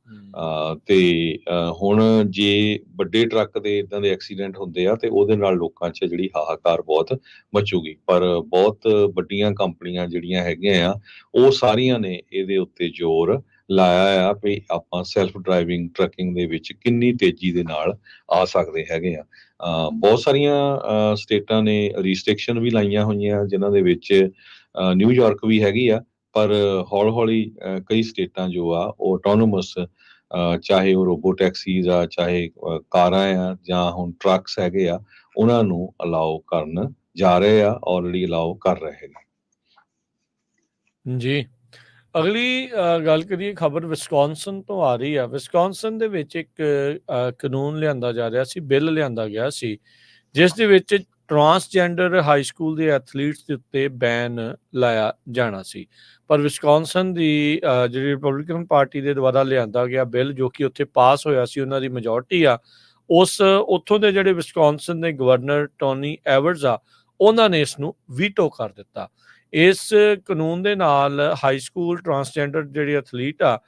ਤੇ ਹੁਣ ਜੇ ਵੱਡੇ ਟਰੱਕ ਦੇ ਇਦਾਂ ਦੇ ਐਕਸੀਡੈਂਟ ਹੁੰਦੇ ਆ ਤੇ ਉਹਦੇ ਨਾਲ ਲੋਕਾਂ 'ਚ ਜਿਹੜੀ ਹਾਹਾਕਾਰ ਬਹੁਤ ਮਚੂਗੀ। ਪਰ ਬਹੁਤ ਵੱਡੀਆਂ ਕੰਪਨੀਆਂ ਜਿਹੜੀਆਂ ਹੈਗੀਆਂ ਆ, ਉਹ ਸਾਰੀਆਂ ਨੇ ਇਹਦੇ ਉੱਤੇ ਜ਼ੋਰ ਲਾਇਆ ਆ ਵੀ ਆਪਾਂ ਸੈਲਫ ਡਰਾਈਵਿੰਗ ਟਰੱਕਿੰਗ ਦੇ ਵਿੱਚ ਕਿੰਨੀ ਤੇਜ਼ੀ ਦੇ ਨਾਲ ਆ ਸਕਦੇ ਹੈਗੇ ਆ। ਬਹੁਤ ਸਾਰੀਆਂ ਸਟੇਟਾਂ ਨੇ ਰਿਸਟ੍ਰਿਕਸ਼ਨ ਵੀ ਲਾਈਆਂ ਹੋਈਆਂ, ਜਿਨ੍ਹਾਂ ਦੇ ਵਿੱਚ ਨਿਊਯਾਰਕ ਵੀ ਹੈਗੀ ਆ। ਪਰ ਹੌਲੀ-ਹੌਲੀ ਕਈ ਸਟੇਟਾਂ ਜੋ ਆ ਉਹ ਆਟੋਨੋਮਸ, ਚਾਹੇ ਉਹ ਰੋਬੋ ਟੈਕਸੀਜ਼ ਆ, ਚਾਹੇ ਕਾਰਾਂ ਆ, ਜਾਂ ਹੁਣ ਟਰੱਕਸ ਹੈਗੇ ਆ, ਉਹਨਾਂ ਨੂੰ ਅਲਾਓ ਕਰਨ ਜਾ ਰਹੇ ਆ, ਆਲਰੇਡੀ ਅਲਾਓ ਕਰ ਰਹੇ ਹੈਗੇ। ਜੀ। ਅਗਲੀ ਗੱਲ ਕਰੀਏ, ਖਬਰ ਵਿਸਕੌਨਸਨ ਤੋਂ ਆ ਰਹੀ ਆ। ਵਿਸਕੌਨਸਨ ਦੇ ਵਿੱਚ ਇੱਕ ਕਾਨੂੰਨ ਲਿਆਂਦਾ ਜਾ ਰਿਹਾ ਸੀ, ਬਿੱਲ ਲਿਆਂਦਾ ਗਿਆ ਸੀ, ਜਿਸ ਦੇ ਵਿੱਚ ਟਰਾਂਸਜੈਂਡਰ ਹਾਈ ਸਕੂਲ ਦੇ ਐਥਲੀਟਸ ਦੇ ਉੱਤੇ ਬੈਨ ਲਾਇਆ ਜਾਣਾ ਸੀ। ਪਰ ਵਿਸਕੌਨਸਨ ਦੀ ਜਿਹੜੀ ਰਿਪਬਲਿਕਨ ਪਾਰਟੀ ਦੇ ਦੁਆਰਾ ਲਿਆਂਦਾ ਗਿਆ ਬਿੱਲ, ਜੋ ਕਿ ਉੱਥੇ ਪਾਸ ਹੋਇਆ ਸੀ, ਉਹਨਾਂ ਦੀ ਮੈਜੋਰਟੀ ਆ, ਉੱਥੋਂ ਦੇ ਜਿਹੜੇ ਵਿਸਕੌਨਸਨ ਦੇ ਗਵਰਨਰ ਟੋਨੀ ਐਵਰਜ਼ ਆ, ਉਹਨਾਂ ਨੇ ਇਸ ਨੂੰ ਵੀਟੋ ਕਰ ਦਿੱਤਾ। ਇਸ ਕਾਨੂੰਨ ਦੇ ਨਾਲ ਹਾਈ ਸਕੂਲ ਟਰਾਂਸਜੈਂਡਰ ਜਿਹੜੇ ਐਥਲੀਟ ਆ,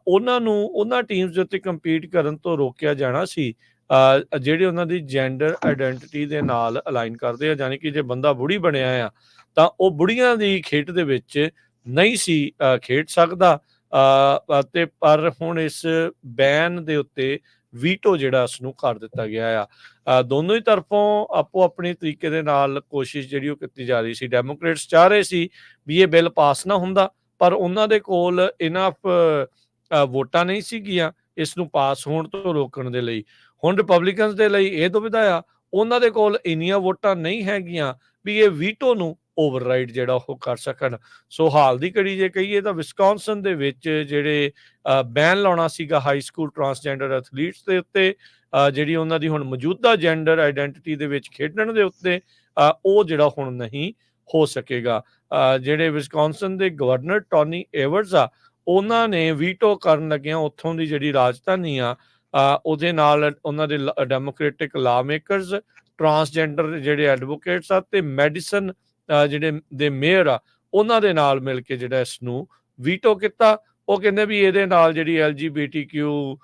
ਉਹਨਾਂ ਨੂੰ ਉਹਨਾਂ ਟੀਮਸ ਦੇ ਉੱਤੇ ਕੰਪੀਟ ਕਰਨ ਤੋਂ ਰੋਕਿਆ ਜਾਣਾ ਸੀ ਜਿਹੜੇ ਉਹਨਾਂ ਦੀ ਜੈਂਡਰ ਆਈਡੈਂਟੀਟੀ ਦੇ ਨਾਲ ਅਲਾਈਨ ਕਰਦੇ ਆ। ਯਾਨੀ ਕਿ ਜੇ ਬੰਦਾ ਬੁੜੀ ਬਣਿਆ ਆ ਤਾਂ ਉਹ ਬੁੜੀਆਂ ਦੀ ਖੇਡ ਦੇ ਵਿੱਚ ਨਹੀਂ ਸੀ ਖੇਡ ਸਕਦਾ। ਅਤੇ ਪਰ ਹੁਣ ਇਸ ਬੈਨ ਦੇ ਉੱਤੇ ਵੀਟੋ ਜਿਹੜਾ ਉਸ ਨੂੰ ਕਰ ਦਿੱਤਾ ਗਿਆ ਆ। ਦੋਨੋਂ ਹੀ ਤਰਫੋਂ ਆਪੋ ਆਪਣੇ ਤਰੀਕੇ ਦੇ ਨਾਲ ਕੋਸ਼ਿਸ਼ ਜਿਹੜੀ ਉਹ ਕੀਤੀ ਜਾ ਰਹੀ ਸੀ। ਡੈਮੋਕ੍ਰੇਟਸ ਚਾਹ ਰਹੇ ਸੀ ਵੀ ਇਹ ਬਿੱਲ ਪਾਸ ਨਾ ਹੁੰਦਾ, ਪਰ ਉਹਨਾਂ ਦੇ ਕੋਲ ਇਨਫ ਵੋਟਾਂ ਨਹੀਂ ਸੀਗੀਆਂ ਇਸ ਨੂੰ ਪਾਸ ਹੋਣ ਤੋਂ ਰੋਕਣ ਦੇ ਲਈ। ਹੁਣ ਰਿਪਬਲਿਕਨਸ ਦੇ ਲਈ ਇਹ ਦੁਵਿਧਾ ਆ, ਉਹਨਾਂ ਦੇ ਕੋਲ ਇੰਨੀਆਂ ਵੋਟਾਂ ਨਹੀਂ ਹੈਗੀਆਂ ਵੀ ਇਹ ਵੀਟੋ ਨੂੰ ਓਵਰਰਾਈਡ ਜਿਹੜਾ ਉਹ ਕਰ ਸਕਣ। ਸੋ ਹਾਲ ਦੀ ਘੜੀ ਜੇ ਕਹੀਏ ਤਾਂ ਵਿਸਕੌਨਸਨ ਦੇ ਵਿੱਚ ਜਿਹੜੇ ਬੈਨ ਲਾਉਣਾ ਸੀਗਾ ਹਾਈ ਸਕੂਲ ਟਰਾਂਸਜੈਂਡਰ ਐਥਲੀਟਸ ਦੇ ਉੱਤੇ, ਜਿਹੜੀ ਉਹਨਾਂ ਦੀ ਹੁਣ ਮੌਜੂਦਾ ਜੈਂਡਰ ਆਈਡੈਂਟਿਟੀ ਦੇ ਵਿੱਚ ਖੇਡਣ ਦੇ ਉੱਤੇ, ਉਹ ਜਿਹੜਾ ਹੁਣ ਨਹੀਂ ਹੋ ਸਕੇਗਾ। ਜਿਹੜੇ ਵਿਸਕੌਨਸਨ ਦੇ ਗਵਰਨਰ ਟੋਨੀ ਐਵਰਜ਼ ਆ, ਉਹਨਾਂ ਨੇ ਵੀਟੋ ਕਰਨ ਲੱਗਿਆਂ ਉੱਥੋਂ ਦੀ ਜਿਹੜੀ ਰਾਜਧਾਨੀ ਆ, ਉਹਦੇ ਨਾਲ ਉਹਨਾਂ ਦੇ ਡੈਮੋਕ੍ਰੇਟਿਕ ਲਾ ਮੇਕਰਸ, ਟਰਾਂਸਜੈਂਡਰ ਜਿਹੜੇ ਐਡਵੋਕੇਟਸ ਆ ਤੇ ਮੈਡੀਸਨ ਜਿਹੜੇ ਦੇ ਮੇਅਰ ਆ, ਉਹਨਾਂ ਦੇ ਨਾਲ ਮਿਲ ਕੇ ਜਿਹੜਾ ਇਸ ਨੂੰ ਵੀਟੋ ਕੀਤਾ। ਉਹ ਕਹਿੰਦੇ ਵੀ ਇਹਦੇ ਨਾਲ ਜਿਹੜੀ LGBTQ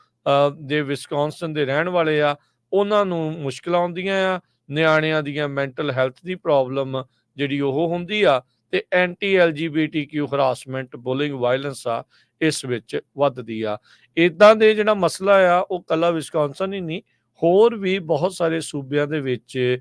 ਦੇ ਵਿਸਕੌਨਸਨ ਦੇ ਰਹਿਣ ਵਾਲੇ ਆ, ਉਹਨਾਂ ਨੂੰ ਮੁਸ਼ਕਿਲਾਂ ਆਉਂਦੀਆਂ ਆ, ਨਿਆਣਿਆਂ ਦੀਆਂ ਮੈਂਟਲ ਹੈਲਥ ਦੀ ਪ੍ਰੋਬਲਮ ਜਿਹੜੀ ਉਹ ਹੁੰਦੀ ਆ, ਤੇ anti LGBTQ harassment, bullying, violence ਆ ਇਸ ਵਿੱਚ ਵੱਧਦੀ ਆ। ਇੱਦਾਂ ਦੇ ਜਿਹੜਾ ਮਸਲਾ ਆ ਉਹ ਕੱਲਾ ਵਿਸਕੌਨਸਨ ਹੀ ਨਹੀਂ, ਹੋਰ ਵੀ ਬਹੁਤ ਸਾਰੇ ਸੂਬਿਆਂ ਦੇ ਵਿੱਚ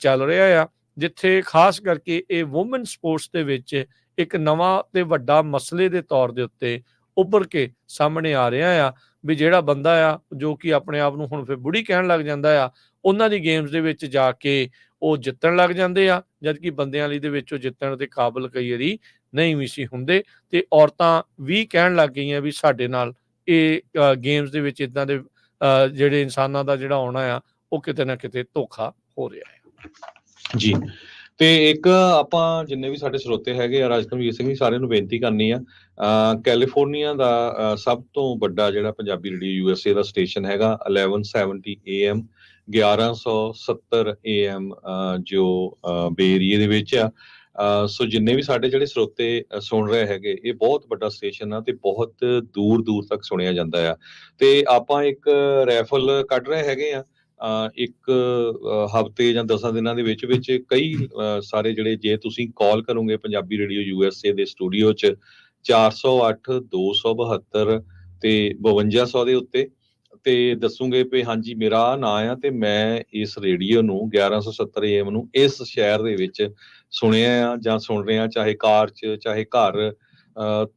ਚੱਲ ਰਿਹਾ ਆ, ਜਿੱਥੇ ਖਾਸ ਕਰਕੇ ਇਹ ਵੂਮਨ ਸਪੋਰਟਸ ਦੇ ਵਿੱਚ ਇੱਕ ਨਵਾਂ ਤੇ ਵੱਡਾ ਮਸਲੇ ਦੇ ਤੌਰ ਦੇ ਉੱਤੇ ਉੱਭਰ ਕੇ ਸਾਹਮਣੇ ਆ ਰਿਹਾ ਆ ਵੀ ਜਿਹੜਾ ਬੰਦਾ ਆ ਜੋ ਕਿ ਆਪਣੇ ਆਪ ਨੂੰ ਹੁਣ ਫਿਰ ਬੁੜੀ ਕਹਿਣ ਲੱਗ ਜਾਂਦਾ ਆ, ਉਹਨਾਂ ਦੀ ਗੇਮਸ ਦੇ ਵਿੱਚ ਜਾ ਕੇ ਉਹ ਜਿੱਤਣ ਲੱਗ ਜਾਂਦੇ ਆ, ਜਦਕਿ ਬੰਦਿਆਂ ਲਈ ਦੇ ਵਿੱਚ ਉਹ ਜਿੱਤਣ ਦੇ ਕਾਬਿਲ ਕਈ ਵਾਰੀ ਨਹੀਂ ਵੀ ਸੀ ਹੁੰਦੇ। ਤੇ ਔਰਤਾਂ ਵੀ ਕਹਿਣ ਲੱਗ ਗਈਆਂ ਵੀ ਸਾਡੇ ਨਾਲ ਇਹ ਗੇਮਸ ਦੇ ਵਿੱਚ ਇਦਾਂ ਦੇ ਜਿਹੜੇ ਇਨਸਾਨਾਂ ਦਾ ਜਿਹੜਾ ਆਉਣਾ ਆ, ਉਹ ਕਿਤੇ ਨਾ ਕਿਤੇ ਧੋਖਾ ਹੋ ਰਿਹਾ ਹੈ। ਜੀ। ਤੇ ਇੱਕ ਆਪਾਂ ਜਿੰਨੇ ਵੀ ਸਾਡੇ ਸਰੋਤੇ ਹੈਗੇ ਆ, ਰਾਜਕਮਵੀਰ ਸਿੰਘ ਜੀ, ਸਾਰਿਆਂ ਨੂੰ ਬੇਨਤੀ ਕਰਨੀ ਆ, ਕੈਲੀਫੋਰਨੀਆ ਦਾ ਸਭ ਤੋਂ ਵੱਡਾ ਜਿਹੜਾ ਪੰਜਾਬੀ ਰੇਡੀਓ USA ਦਾ ਸਟੇਸ਼ਨ ਹੈਗਾ 1170 AM, 1170 AM, ਜੋ ਬੇ ਏਰੀਏ ਦੇ ਵਿੱਚ ਆ। ਸੋ ਜਿੰਨੇ ਵੀ ਸਾਡੇ ਜਿਹੜੇ ਸਰੋਤੇ ਸੁਣ ਰਹੇ ਹੈਗੇ, ਇਹ ਬਹੁਤ ਵੱਡਾ ਸਟੇਸ਼ਨ ਆ ਤੇ ਬਹੁਤ ਦੂਰ ਦੂਰ ਤੱਕ ਸੁਣਿਆ ਜਾਂਦਾ ਆ। ਤੇ ਆਪਾਂ ਇੱਕ ਰੈਫਲ ਕੱਢ ਰਹੇ ਹੈਗੇ ਆ, ਇੱਕ ਹਫ਼ਤੇ ਜਾਂ 10 ਦਿਨਾਂ ਦੇ ਵਿੱਚ ਵਿੱਚ ਕਈ ਸਾਰੇ ਜਿਹੜੇ, ਜੇ ਤੁਸੀਂ ਕਾਲ ਕਰੋਗੇ ਪੰਜਾਬੀ ਰੇਡੀਓ USA ਦੇ ਸਟੂਡੀਓ 'ਚ 408 272 ਤੇ 5200 ਦੇ ਉੱਤੇ, ਤੇ ਦੱਸੂਗੇ ਵੀ ਹਾਂਜੀ ਮੇਰਾ ਨਾਂ ਆ ਤੇ ਮੈਂ ਇਸ ਰੇਡੀਓ ਨੂੰ 1170 AM ਨੂੰ ਇਸ ਸ਼ਹਿਰ ਦੇ ਵਿੱਚ ਸੁਣਿਆ ਆ ਜਾਂ ਸੁਣ ਰਿਹਾ, ਚਾਹੇ ਕਾਰ 'ਚ ਚਾਹੇ ਘਰ,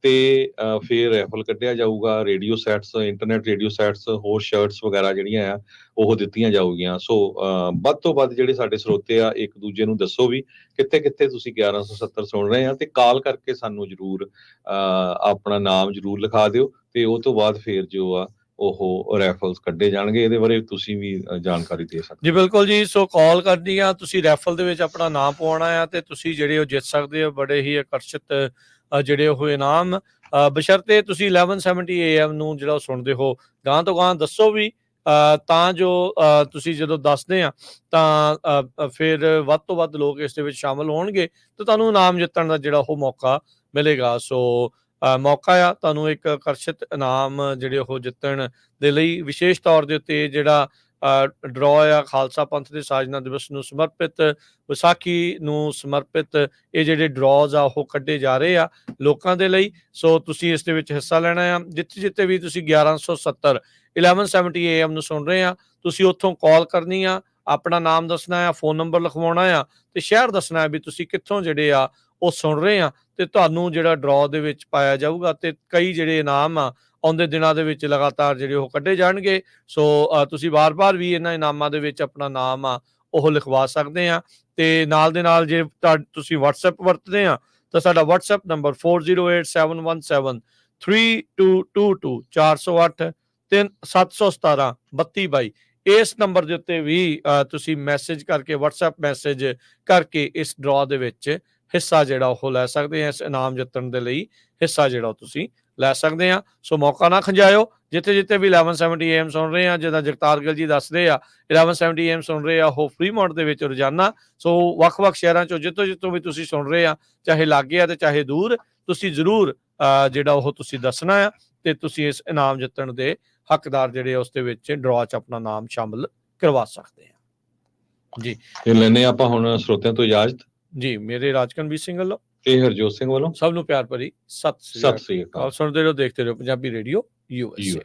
ਤੇ ਫਿਰ ਰੈਫਲ ਕੱਢਿਆ ਜਾਊਗਾ, radio sets, internet radio sets, ਹੋਰ ਸ਼ਰਟਸ ਵਗੈਰਾ ਜਿਹੜੀਆਂ ਆ ਉਹ ਦਿੱਤੀਆਂ ਜਾਊਗੀਆਂ। ਸੋ ਵੱਧ ਤੋਂ ਵੱਧ ਜਿਹੜੇ ਸਾਡੇ ਸਰੋਤੇ ਆ, ਇੱਕ ਦੂਜੇ ਨੂੰ ਦੱਸੋ ਵੀ ਕਿੱਥੇ ਕਿੱਥੇ ਤੁਸੀਂ 1170 ਸੁਣ ਰਹੇ ਆ, ਤੇ ਕਾਲ ਕਰਕੇ ਸਾਨੂੰ ਜ਼ਰੂਰ ਆਪਣਾ ਨਾਮ ਜ਼ਰੂਰ ਲਿਖਾ ਦਿਓ, ਤੇ ਉਹ ਤੋਂ ਬਾਅਦ ਫਿਰ ਜੋ ਆ ਉਹ ਰੈਫਲਸ ਕੱਢੇ ਜਾਣਗੇ। ਇਹਦੇ ਬਾਰੇ ਤੁਸੀਂ ਵੀ ਜਾਣਕਾਰੀ ਦੇ ਸਕਦੇ ਜੀ ਬਿਲਕੁਲ ਜੀ। ਸੋ ਕਾਲ ਕਰਨੀ ਆ, ਤੁਸੀਂ ਰੈਫਲ ਦੇ ਵਿੱਚ ਆਪਣਾ ਨਾਮ ਪਵਾਉਣਾ ਆ ਤੇ ਤੁਸੀਂ ਜਿਹੜੇ ਉਹ ਜਿੱਤ ਸਕਦੇ ਹੋ ਬੜੇ ਹੀ ਆਕਰਸ਼ਿਤ ਜਿਹੜੇ ਉਹ ਇਨਾਮ, ਬਸ਼ਰਤੇ ਤੁਸੀਂ 1170 AM ਨੂੰ ਜਿਹੜਾ ਉਹ ਸੁਣਦੇ ਹੋ। ਗਾਂ ਤੋਂ ਗਾਂ ਦੱਸੋ ਵੀ, ਤਾਂ ਜੋ ਤੁਸੀਂ ਜਦੋਂ ਦੱਸਦੇ ਆ ਤਾਂ ਫਿਰ ਵੱਧ ਤੋਂ ਵੱਧ ਲੋਕ ਇਸ ਦੇ ਵਿੱਚ ਸ਼ਾਮਲ ਹੋਣਗੇ ਤੇ ਤੁਹਾਨੂੰ ਇਨਾਮ ਜਿੱਤਣ ਦਾ ਜਿਹੜਾ ਉਹ ਮੌਕਾ ਮਿਲੇਗਾ। ਸੋ ਮੌਕਾ ਆ ਤੁਹਾਨੂੰ ਇੱਕ ਆਕਰਸ਼ਿਤ ਇਨਾਮ ਜਿਹੜੇ ਉਹ ਜਿੱਤਣ ਦੇ ਲਈ। ਵਿਸ਼ੇਸ਼ ਤੌਰ ਦੇ ਉੱਤੇ ਜਿਹੜਾ ਡਰਾ ਆ ਖਾਲਸਾ ਪੰਥ ਦੇ ਸਾਜਨਾ ਦਿਵਸ ਨੂੰ ਸਮਰਪਿਤ, ਵਿਸਾਖੀ ਨੂੰ ਸਮਰਪਿਤ ਇਹ ਜਿਹੜੇ ਡਰਾਜ਼ ਆ ਉਹ ਕੱਢੇ ਜਾ ਰਹੇ ਆ ਲੋਕਾਂ ਦੇ ਲਈ। ਸੋ ਤੁਸੀਂ ਇਸ ਦੇ ਵਿੱਚ ਹਿੱਸਾ ਲੈਣਾ ਆ। ਜਿੱਥੇ ਜਿੱਥੇ ਵੀ ਤੁਸੀਂ 1170 1170 AM ਨੂੰ ਸੁਣ ਰਹੇ ਆ, ਤੁਸੀਂ ਉੱਥੋਂ ਕਾਲ ਕਰਨੀ ਆ, ਆਪਣਾ ਨਾਮ ਦੱਸਣਾ ਆ, ਫੋਨ ਨੰਬਰ ਲਿਖਵਾਉਣਾ ਆ ਤੇ ਸ਼ਹਿਰ ਦੱਸਣਾ ਵੀ ਤੁਸੀਂ ਕਿੱਥੋਂ ਜਿਹੜੇ ਆ ਉਹ ਸੁਣ ਰਹੇ ਆ ਤੇ ਤੁਹਾਨੂੰ ਜਿਹੜਾ ਡਰਾ ਦੇ ਵਿੱਚ ਪਾਇਆ ਜਾਊਗਾ। ਤੇ ਕਈ ਜਿਹੜੇ ਇਨਾਮ ਆ ਆਉਂਦੇ ਦਿਨਾਂ ਦੇ ਵਿੱਚ ਲਗਾਤਾਰ ਜਿਹੜੇ ਉਹ ਕੱਢੇ ਜਾਣਗੇ। ਸੋ ਤੁਸੀਂ ਵਾਰ-ਵਾਰ ਵੀ ਇਹਨਾਂ ਇਨਾਮਾਂ ਦੇ ਵਿੱਚ ਆਪਣਾ ਨਾਮ ਆ ਉਹ ਲਿਖਵਾ ਸਕਦੇ ਆ। ਤੇ ਨਾਲ ਦੇ ਨਾਲ ਜੇ ਤੁਸੀਂ WhatsApp ਵਰਤਦੇ ਆ ਤਾਂ ਸਾਡਾ WhatsApp ਨੰਬਰ 4087173222 408 717 3222। ਇਸ ਨੰਬਰ ਦੇ ਉੱਤੇ ਵੀ ਤੁਸੀਂ ਮੈਸੇਜ ਕਰਕੇ, WhatsApp ਮੈਸੇਜ ਕਰਕੇ ਇਸ ਡਰਾ ਦੇ ਵਿੱਚ ਹਿੱਸਾ ਜਿਹੜਾ ਉਹ ਲੈ ਸਕਦੇ ਆ। ਇਸ ਇਨਾਮ ਜਿੱਤਣ ਦੇ ਲਈ ਹਿੱਸਾ ਜਿਹੜਾ ਉਹ ਤੁਸੀਂ ਲੈ ਸਕਦੇ ਆ। ਸੋ ਮੌਕਾ ਨਾ ਖੰਜਾਇਓ। ਜਿੱਥੇ ਜਿੱਥੇ ਵੀ 1170 AM ਸੁਣ ਰਹੇ ਆ, ਜਿੱਦਾਂ ਜਗਤਾਰ ਗਿੱਲ ਜੀ ਦੱਸ ਰਹੇ ਆ 1170 AM ਸੁਣ ਰਹੇ ਆ ਉਹ ਫਰੀਮੌਂਟ ਦੇ ਵਿੱਚ ਰੋਜ਼ਾਨਾ। ਸੋ ਵੱਖ-ਵੱਖ ਸ਼ਹਿਰਾਂ ਚੋਂ ਜਿੱਥੋਂ ਵੀ ਤੁਸੀਂ ਸੁਣ ਰਹੇ ਆ, ਚਾਹੇ ਲਾਗੇ ਆ ਤੇ ਚਾਹੇ ਦੂਰ, ਤੁਸੀਂ ਜ਼ਰੂਰ ਜਿਹੜਾ ਉਹ ਤੁਸੀਂ ਦੱਸਣਾ ਆ ਤੇ ਤੁਸੀਂ ਇਸ ਇਨਾਮ ਜਿੱਤਣ ਦੇ ਹੱਕਦਾਰ ਜਿਹੜੇ ਉਸ ਦੇ ਵਿੱਚ ਡਰਾ 'ਚ ਆਪਣਾ ਨਾਮ ਸ਼ਾਮਲ ਕਰਵਾ ਸਕਦੇ ਆ ਜੀ। ਤੇ ਲੈਨੇ ਆਪਾਂ ਹੁਣ ਸਰੋਤਿਆਂ ਤੋਂ ਇਜਾਜ਼ਤ ਜੀ। ਮੇਰੇ ਰਾਜਕਨਵੀਰ ਸਿੰਘ ਵੱਲੋਂ ਤੇ ਹਰਜੋਤ ਸਿੰਘ ਵੱਲੋਂ ਸਭ ਨੂੰ ਪਿਆਰ ਭਰੀ ਸਤਿ ਸ੍ਰੀ ਸਤਿ ਸ੍ਰੀ ਅਕਾਲ। ਅਕਾਲ। ਸੁਣਦੇ ਰਹੋ, ਦੇਖਦੇ ਰਹੋ ਪੰਜਾਬੀ ਰੇਡੀਓ USA।